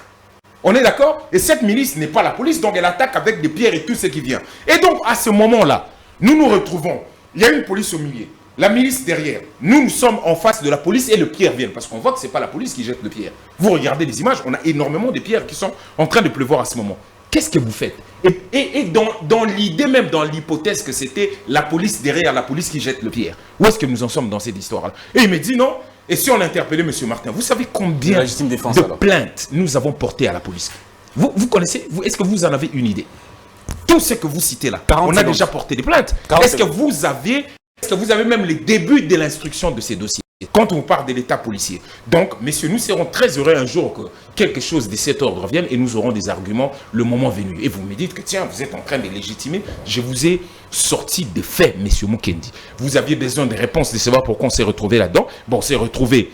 On est d'accord? Et cette milice n'est pas la police, donc elle attaque avec des pierres et tout ce qui vient. Et donc, à ce moment-là, nous nous retrouvons. Il y a une police au milieu, la milice derrière. Nous sommes en face de la police et les pierres viennent. Parce qu'on voit que ce n'est pas la police qui jette les pierres. Vous regardez les images, on a énormément de pierres qui sont en train de pleuvoir à ce moment. Qu'est-ce que vous faites? Et dans l'idée même, dans l'hypothèse que c'était la police derrière la police qui jette les pierres. Où est-ce que nous en sommes dans cette histoire-là? Et il me dit non. Et si on interpellait M. Martin, vous savez combien de plaintes nous avons portées à la police? Vous connaissez? Est-ce que vous en avez une idée? Tout ce que vous citez là, on a déjà porté des plaintes. Est-ce que vous avez même les débuts de l'instruction de ces dossiers? Quand on parle de l'état policier. Donc, messieurs, nous serons très heureux un jour que quelque chose de cet ordre vienne et nous aurons des arguments le moment venu. Et vous me dites que, tiens, vous êtes en train de légitimer. Je vous ai sorti des faits, messieurs Mukendi. Vous aviez besoin de réponses, de savoir pourquoi on s'est retrouvé là-dedans. Bon, on s'est retrouvé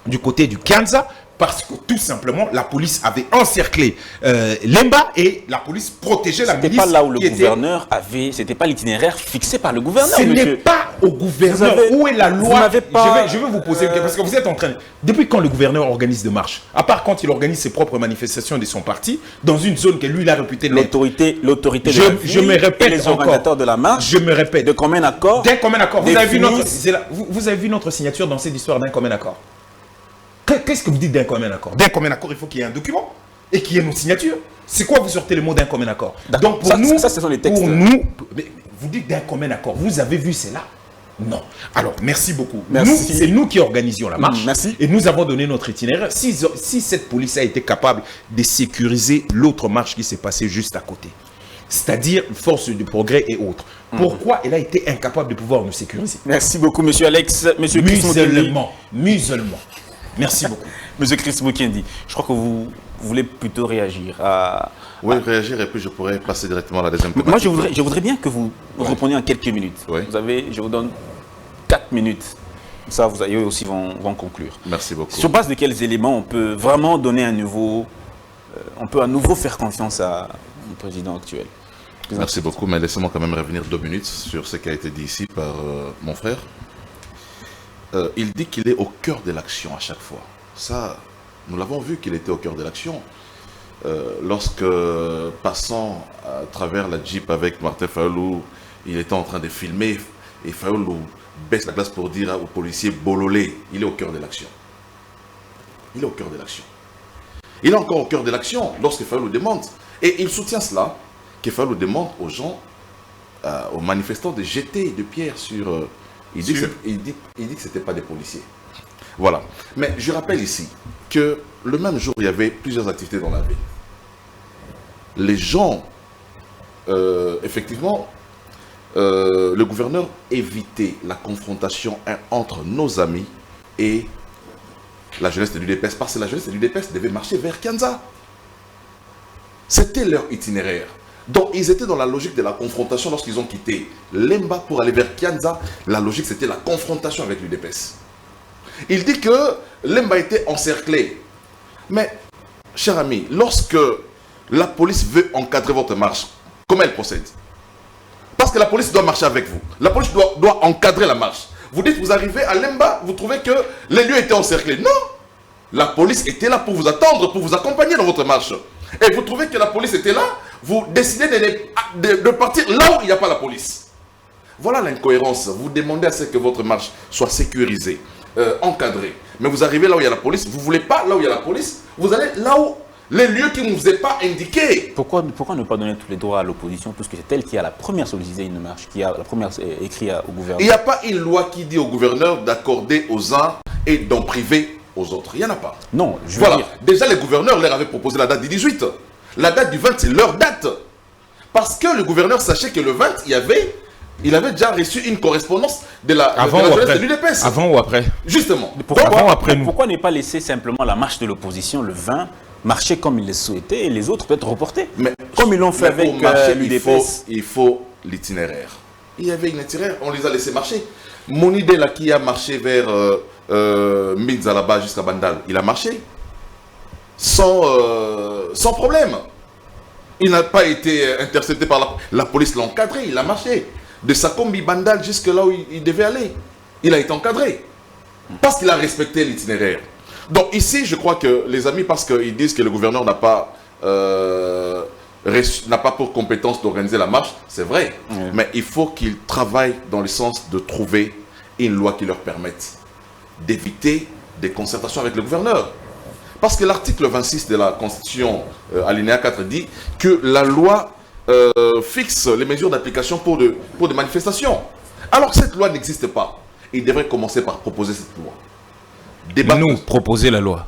du côté du Kianza, parce que tout simplement, la police avait encerclé Lemba et la police protégeait la milice. C'était pas là où le gouverneur avait... C'était pas l'itinéraire fixé par le gouverneur, Ce n'est pas au gouverneur. Où est la loi? Je vais vous poser une question, parce que vous êtes en train... Depuis quand le gouverneur organise des marches? À part quand il organise ses propres manifestations de son parti, dans une zone que lui, il a réputée... L'autorité de la ville, je me répète les organisateurs de la marche, je me répète. De commun accord. D'un commun accord. Vous avez vu notre signature dans cette histoire d'un commun accord? Qu'est-ce que vous dites d'un commun accord? D'un commun accord, il faut qu'il y ait un document et qu'il y ait nos signatures. C'est quoi vous sortez le mot d'un commun accord? Donc pour nous, ce sont les textes. Pour nous, vous dites d'un commun accord. Vous avez vu cela? Non. Alors, merci beaucoup. C'est nous qui organisions la marche. Merci. Et nous avons donné notre itinéraire. Si cette police a été capable de sécuriser l'autre marche qui s'est passée juste à côté, c'est-à-dire force du progrès et autres, pourquoi elle a été incapable de pouvoir nous sécuriser? Merci beaucoup, monsieur Alex. Monsieur Musulman. Merci beaucoup. Monsieur Chris Mukendi, je crois que vous voulez plutôt réagir à... Oui, réagir et puis je pourrais passer directement à la deuxième thématique. Moi, je voudrais bien que vous répondiez en quelques minutes. Oui. Je vous donne 4 minutes. Ça, vous allez aussi vont conclure. Merci beaucoup. Sur base de quels éléments on peut vraiment donner un nouveau... on peut à nouveau faire confiance au président actuel? Merci beaucoup, mais laissez-moi quand même revenir 2 minutes sur ce qui a été dit ici par mon frère. Il dit qu'il est au cœur de l'action à chaque fois. Ça, nous l'avons vu qu'il était au cœur de l'action. Lorsque, passant à travers la Jeep avec Martin Fayulu, il était en train de filmer et Fayulu baisse la glace pour dire aux policiers Bololé, il est au cœur de l'action. Il est au cœur de l'action. Il est encore au cœur de l'action lorsque Fayulu demande. Et il soutient cela, que Fayulu demande aux gens, aux manifestants de jeter des pierres sur... Il dit que ce n'était pas des policiers. Voilà. Mais je rappelle ici que le même jour, il y avait plusieurs activités dans la ville. Les gens, effectivement, le gouverneur évitait la confrontation entre nos amis et la jeunesse de l'UDPS, parce que la jeunesse de l'UDPS devait marcher vers Kianza. C'était leur itinéraire. Donc, ils étaient dans la logique de la confrontation lorsqu'ils ont quitté Lemba pour aller vers Kianza. La logique, c'était la confrontation avec l'UDPS. Il dit que Lemba était encerclé. Mais, cher ami, lorsque la police veut encadrer votre marche, comment elle procède? Parce que la police doit marcher avec vous. La police doit encadrer la marche. Vous dites, vous arrivez à Lemba, vous trouvez que les lieux étaient encerclés. Non! La police était là pour vous attendre, pour vous accompagner dans votre marche. Et vous trouvez que la police était là, vous décidez de partir là où il n'y a pas la police. Voilà l'incohérence. Vous demandez à ce que votre marche soit sécurisée, encadrée. Mais vous arrivez là où il y a la police, vous ne voulez pas là où il y a la police, vous allez là où les lieux qui ne vous est pas indiqués. Pourquoi ne pas donner tous les droits à l'opposition, puisque c'est elle qui a la première sollicité une marche, qui a la première écrit au gouverneur? Il n'y a pas une loi qui dit au gouverneur d'accorder aux uns et d'en priver aux autres. Il n'y en a pas. Non, je veux dire... Déjà, les gouverneurs leur avaient proposé la date du 18. La date du 20, c'est leur date. Parce que le gouverneur sachait que le 20, il avait déjà reçu une correspondance de la jeunesse de l'UDPS. Avant ou après? Justement. Pourquoi ne pas laisser simplement la marche de l'opposition le 20 marcher comme ils le souhaitaient et les autres peut-être reporter? Mais comme ils l'ont fait avec l'UDPS. Il faut l'itinéraire. Il y avait une itinéraire, on les a laissés marcher. Mon idée là qui a marché vers Minzalaba jusqu'à Bandal, il a marché sans problème. Il n'a pas été intercepté par la police, l'a encadré, il a marché. De Sakombi Bandal jusque là où il devait aller. Il a été encadré. Parce qu'il a respecté l'itinéraire. Donc ici, je crois que les amis, parce qu'ils disent que le gouverneur n'a pas pour compétence d'organiser la marche, c'est vrai. Oui. Mais il faut qu'ils travaillent dans le sens de trouver une loi qui leur permette d'éviter des concertations avec le gouverneur. Parce que l'article 26 de la Constitution, alinéa 4, dit que la loi fixe les mesures d'application pour des manifestations. Alors que cette loi n'existe pas. Il devrait commencer par proposer cette loi. Nous proposer la loi.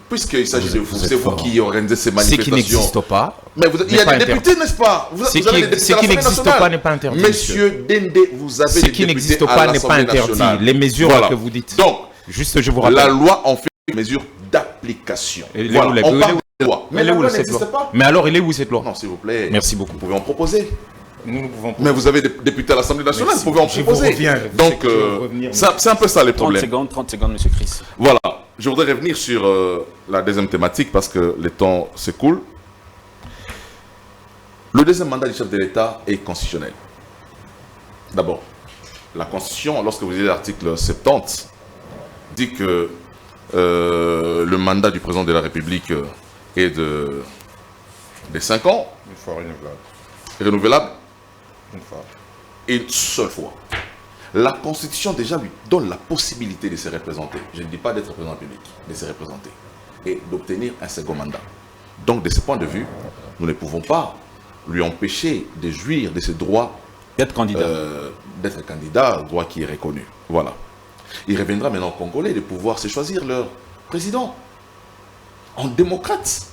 Puisqu'il s'agit de vous, c'est vous qui organisez ces manifestations. Ce qui n'existe pas. Mais il y a des députés, n'est-ce pas? Ce qui n'existe pas n'est pas interdit. Monsieur Dende, vous avez ce qui n'existe pas n'est pas interdit. Les mesures que vous dites. Donc, juste je vous rappelle. La loi en fait une mesure d'application. Voilà. On parle de loi. Mais la loi n'existe pas. Mais alors, il est où cette loi? Non, s'il vous plaît. Merci beaucoup. Vous pouvez en proposer. Nous pouvons. Mais vous avez des députés à l'Assemblée nationale, vous pouvez en proposer. Donc, c'est un peu ça les problèmes. 30 secondes, monsieur Chris. Voilà. Je voudrais revenir sur la deuxième thématique parce que le temps s'écoule. Le deuxième mandat du chef de l'État est constitutionnel. D'abord, la Constitution, lorsque vous lisez l'article 70, dit que le mandat du président de la République est de 5 ans. Une fois renouvelable. Renouvelable. Une fois. Une seule fois. La Constitution déjà lui donne la possibilité de se représenter. Je ne dis pas d'être président public, de se représenter et d'obtenir un second mandat. Donc de ce point de vue, nous ne pouvons pas lui empêcher de jouir de ce droit d'être candidat. D'être candidat, droit qui est reconnu. Voilà. Il reviendra maintenant aux Congolais de pouvoir se choisir leur président. En démocrate.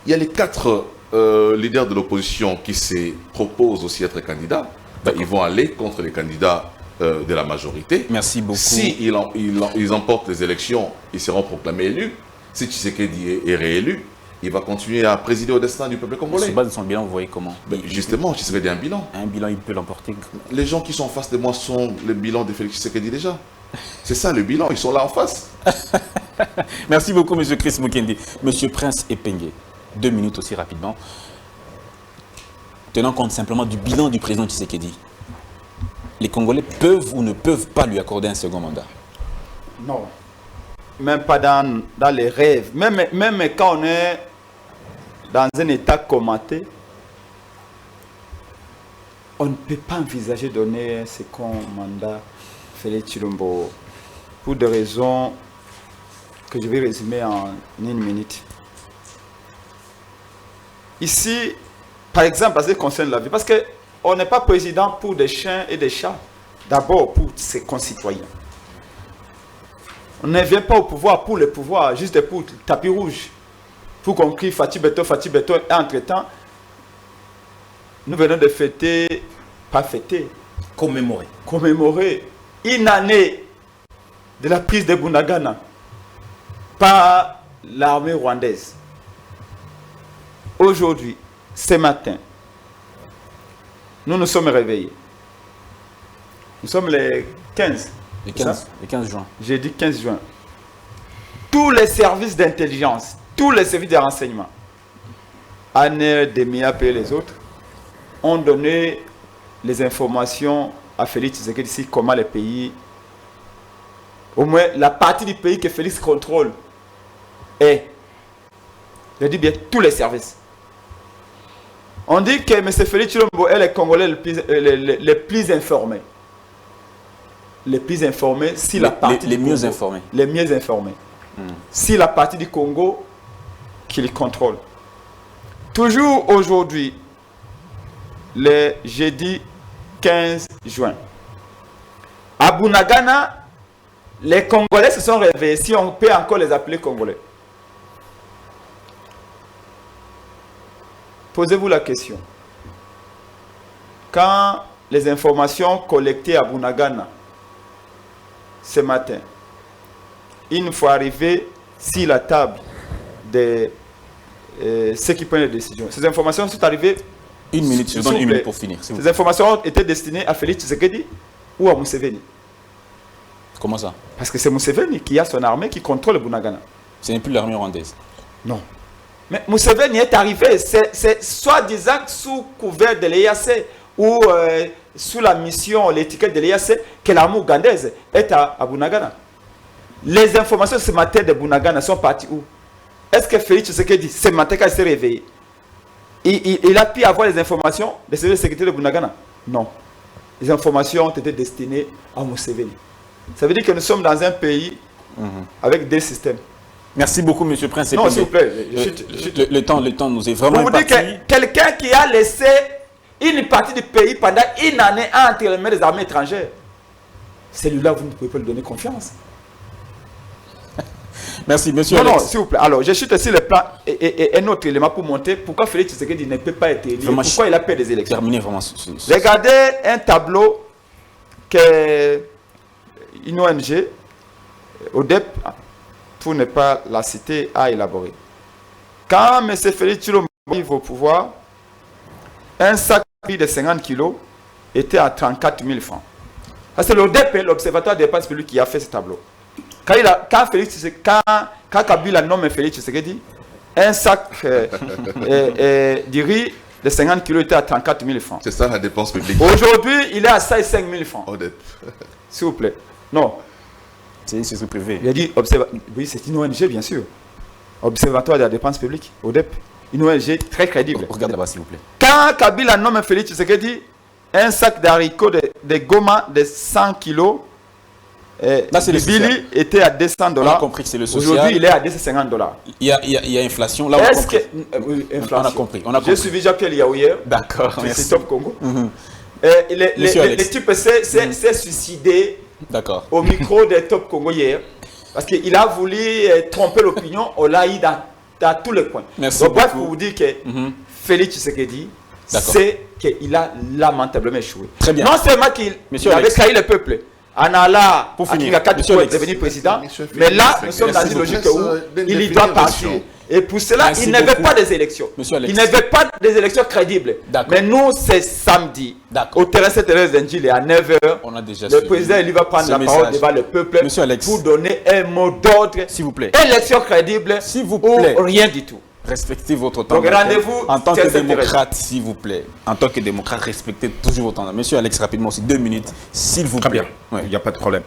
Il y a les 4 leaders de l'opposition qui se proposent aussi être candidats. Ben, ils vont aller contre les candidats de la majorité. Merci beaucoup. Si ils emportent les élections, ils seront proclamés élus. Si Tshisekedi est réélu, il va continuer à présider au destin du peuple congolais. Sur base de son bilan, vous voyez comment? Ben, justement, Tshisekedi a un bilan. Un bilan, il peut l'emporter. Les gens qui sont en face de moi sont le bilan de Félix Tshisekedi déjà. C'est ça le bilan, ils sont là en face. Merci beaucoup, monsieur Chris Mukendi. Monsieur Prince Epenge, 2 minutes aussi rapidement. Tenant compte simplement du bilan du président Tshisekedi, les Congolais peuvent ou ne peuvent pas lui accorder un second mandat? Non. Même pas dans les rêves. Même quand on est dans un état commenté, on ne peut pas envisager de donner un second mandat à Félix Tshilombo pour des raisons que je vais résumer en 1 minute. Ici, par exemple, parce que ça concerne la vie, parce qu'on n'est pas président pour des chiens et des chats, d'abord pour ses concitoyens. On ne vient pas au pouvoir pour le pouvoir, juste pour le tapis rouge, pour qu'on crie Fati Beto, et entre-temps, nous venons de fêter, pas fêter, commémorer une année de la prise de Bunagana par l'armée rwandaise. Aujourd'hui, ce matin, nous nous sommes réveillés. Nous sommes les 15. Le 15 juin. J'ai dit 15 juin. Tous les services d'intelligence, tous les services de renseignement, ANER, DEMIAP et les autres, ont donné les informations à Félix Tshisekedi ici comment les pays, au moins la partie du pays que Félix contrôle est, je dis bien tous les services. On dit que M. Félix Tshilombo est le Congolais les plus informés. Les plus informés, si la partie les mieux informés. Les mieux informés. Si la partie du Congo qu'il contrôle. Toujours aujourd'hui, le jeudi 15 juin, à Bunagana, les Congolais se sont réveillés, si on peut encore les appeler Congolais. Posez-vous la question. quand les informations collectées à Bunagana ce matin, une fois arrivé sur la table de ceux qui prennent les décisions, ces informations sont arrivées. Une minute, je donne une minute pour finir. Ces informations étaient destinées à Félix Tshisekedi ou à Museveni. Comment ça? Parce que c'est Museveni qui a son armée qui contrôle Bunagana. Ce n'est plus l'armée rwandaise. Non. Mais Museveni est arrivé, c'est soi-disant sous couvert de l'EAC ou sous la mission, l'étiquette de l'EAC, que l'armée ougandaise est à Bunagana. Les informations ce matin de Bunagana sont parties où? Est-ce que Félix Tshisekedi, ce matin, quand il s'est réveillé, il a pu avoir les informations des services de sécurité de Bunagana? Non. Les informations ont été destinées à Museveni. Ça veut dire que nous sommes dans un pays avec des systèmes. Merci beaucoup, M. Prince. Non, s'il vous plaît. Le temps nous est vraiment vous dire que quelqu'un qui a laissé une partie du pays pendant une année entre les mains des armées étrangères, celui-là, vous ne pouvez pas lui donner confiance. Merci, monsieur. Non, s'il vous plaît. Alors, je chute aussi le plan et un autre élément pour montrer pourquoi Félix Tshisekedi ne peut pas être élu. Pourquoi il a perdu des élections. Terminé vraiment. Regardez un tableau que une ONG, ODEP, pour ne pas la citer, a élaboré. Quand M. Félix Tshilombo arrive au pouvoir, un sac de 50 kilos était à 34 000 francs. C'est l'ODEP, l'Observatoire des dépenses publiques, qui a fait ce tableau. Quand Kabila nomme Félix Tshisekedi, un sac de riz de 50 kilos était à 34 000 francs. C'est ça la dépense publique. Aujourd'hui, il est à 5 000 francs. ODEP. S'il vous plaît. Non. C'est une société privée. Il a dit, oui, c'est une ONG, bien sûr. Observatoire de la dépense publique, ODEP. Une ONG très crédible. Regarde là-bas, s'il vous plaît. Quand Kabila nomme Félix Tshisekedi, un sac d'haricots de Goma de 100 kilos, là, c'est le Billy était à 200 $. On a compris que c'est le social. Aujourd'hui, il est à 250 $. Il y a inflation. Là, on a compris. Inflation. On a compris. J'ai suivi Jean-Pierre Yaouyer. D'accord, merci. C'est Top Congo. Le type s'est suicidé au micro de Top Congo hier. Parce qu'il a voulu tromper l'opinion. On l'a eu dans tous les coins. Merci donc, bref, beaucoup. pour vous dire que Félix Tshisekedi, c'est qu'il a lamentablement échoué. Très bien. Non seulement qu'il avait trahi le peuple, en allant pour finir, à devenir président, mais là, nous sommes dans une logique où il doit partir. Et pour cela, il ne veut pas des élections. Il ne veut pas des élections crédibles. Mais nous, c'est samedi. Au terrain Saint-Thérèse-d'Indjil, à 9h, le président il va prendre la parole devant le peuple pour donner un mot d'ordre. S'il vous plaît. Élection crédible ou rien du tout. Respectez votre temps. Donc rendez-vous en tant que démocrate, s'il vous plaît. En tant que démocrate, respectez toujours votre temps. Monsieur Alex, rapidement aussi, 2 minutes, s'il vous plaît. Très bien, il n'y a pas de problème.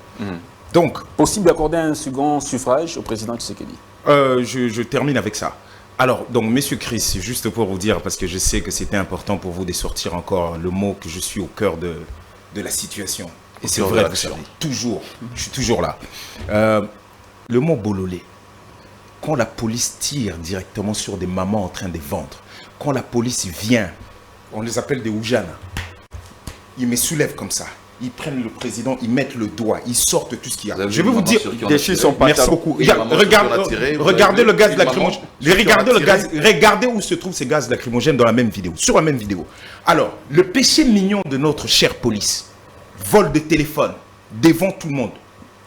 Donc, possible d'accorder un second suffrage au président Tshisekedi? Je termine avec ça. Alors, donc, Monsieur Chris, juste pour vous dire, parce que je sais que c'était important pour vous de sortir encore le mot que je suis au cœur de la situation. Et c'est vrai que je suis toujours là. Le mot bololé. Quand la police tire directement sur des mamans en train de vendre, quand la police vient, on les appelle des oujana, ils me soulèvent comme ça, ils prennent le président, ils mettent le doigt, ils sortent tout ce qu'il y a. Je vais vous dire, merci beaucoup. Regardez le gaz lacrymogène. Regardez où se trouvent ces gaz lacrymogènes dans la même vidéo, sur la même vidéo. Alors, le péché mignon de notre chère police, vol de téléphone, devant tout le monde.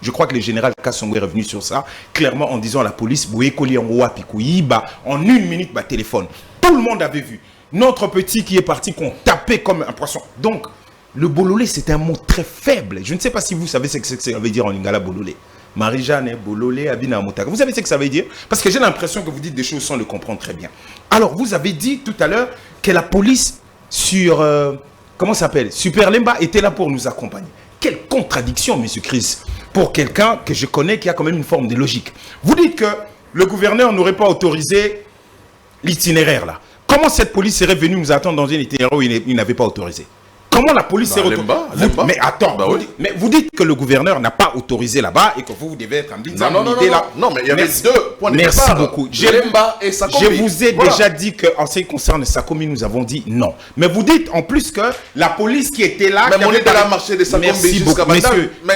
Je crois que le général Kassongo est revenu sur ça, clairement en disant à la police, en 1 minute, téléphone. Tout le monde avait vu. Notre petit qui est parti, qu'on tapait comme un poisson. Donc, le bololé, c'est un mot très faible. Je ne sais pas si vous savez ce que ça veut dire en lingala bololé. Marie-Jeanne, bololé, abina motaka. Vous savez ce que ça veut dire? Parce que j'ai l'impression que vous dites des choses sans le comprendre très bien. Alors, vous avez dit tout à l'heure que la police sur, comment ça s'appelle, Super Lemba était là pour nous accompagner. Quelle contradiction, monsieur Chris, pour quelqu'un que je connais qui a quand même une forme de logique. Vous dites que le gouverneur n'aurait pas autorisé l'itinéraire là. Comment cette police serait venue nous attendre dans un itinéraire où il n'avait pas autorisé? Comment la police s'est retrouvée? Mais attends, mais vous dites que le gouverneur n'a pas autorisé là-bas et que vous devez être en disant non, mais il y avait deux points de départ. Merci beaucoup. Je vous ai déjà dit qu'en ce qui concerne Sakomi, nous avons dit non. Mais vous dites en plus que la police qui était là... Mais on est dans la marché de Sakomi jusqu'à maintenant.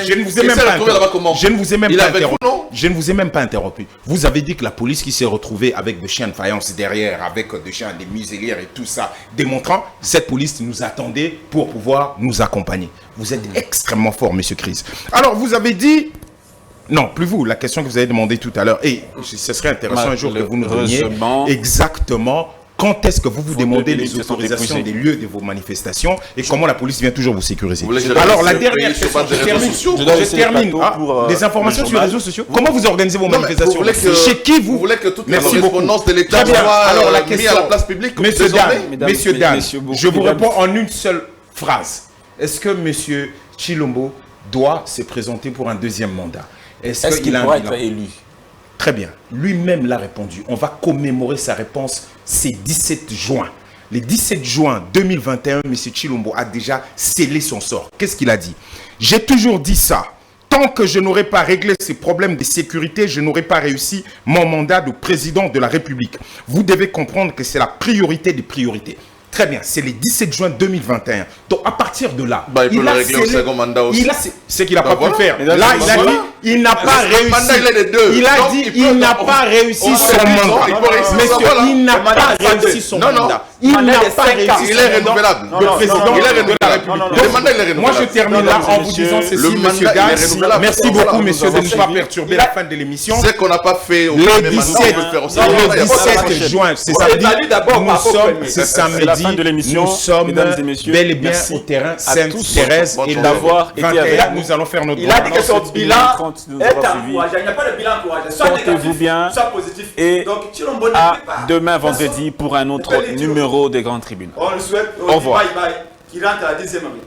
Je ne vous ai même pas interrompu. Je ne vous ai même pas interrompu. Vous avez dit que la police qui s'est retrouvée avec des chiens de faïence derrière, avec des chiens, des muselières et tout ça, démontrant, cette police nous attendait pour pour pouvoir nous accompagner. Vous êtes extrêmement fort, monsieur Chris. Alors, vous avez dit... Non, plus vous, la question que vous avez demandée tout à l'heure. Et ce serait intéressant un jour que vous nous donniez exactement quand est-ce que vous demandez les autorisations des lieux de vos manifestations et comment la police vient toujours vous sécuriser. Alors, la dernière question, je termine. Des informations sur les réseaux sociaux. Comment vous organisez vos manifestations? Chez qui vous voulez que toutes les Merci correspondances de l'État Très bien. soient Alors, la question, mises à la place publique? Messieurs, dames, je vous réponds en une seule phrase. Est-ce que monsieur Tshilombo doit se présenter pour un deuxième mandat? Est-ce qu'il pourra être élu? Très bien. Lui-même l'a répondu. On va commémorer sa réponse ce 17 juin. Le 17 juin 2021, M. Tshilombo a déjà scellé son sort. Qu'est-ce qu'il a dit? J'ai toujours dit ça. Tant que je n'aurai pas réglé ces problèmes de sécurité, je n'aurai pas réussi mon mandat de président de la République. Vous devez comprendre que c'est la priorité des priorités. Très bien, c'est le 17 juin 2021. Donc, à partir de là, il peut le régler au second mandat aussi. C'est qu'il n'a pas pu faire. Là, il a dit, il n'a pas réussi. Il a dit, il n'a pas réussi son mandat. Monsieur, il n'a pas réussi son mandat. Il n'a pas réussi. Il est renouvelable. Le président de la République. Le mandat, il est renouvelable. Moi, je termine là en vous disant ceci, monsieur Gass. Merci beaucoup, monsieur, de ne pas perturber la fin de l'émission. C'est qu'on n'a pas fait au le 17 juin, c'est samedi. Nous sommes, c'est samedi. De l'émission, nous sommes bel et bien au terrain Sainte-Thérèse et d'avoir été avec nous. Nous allons faire notre Il a dit que son bilan est encourageant. Il n'y a pas de bilan encourageant. Soit portez-vous bien soit positif. Et donc, à demain vendredi pour un autre numéro des grandes tribunes. On le souhaite. Au revoir. Qui rentre à la 10e année.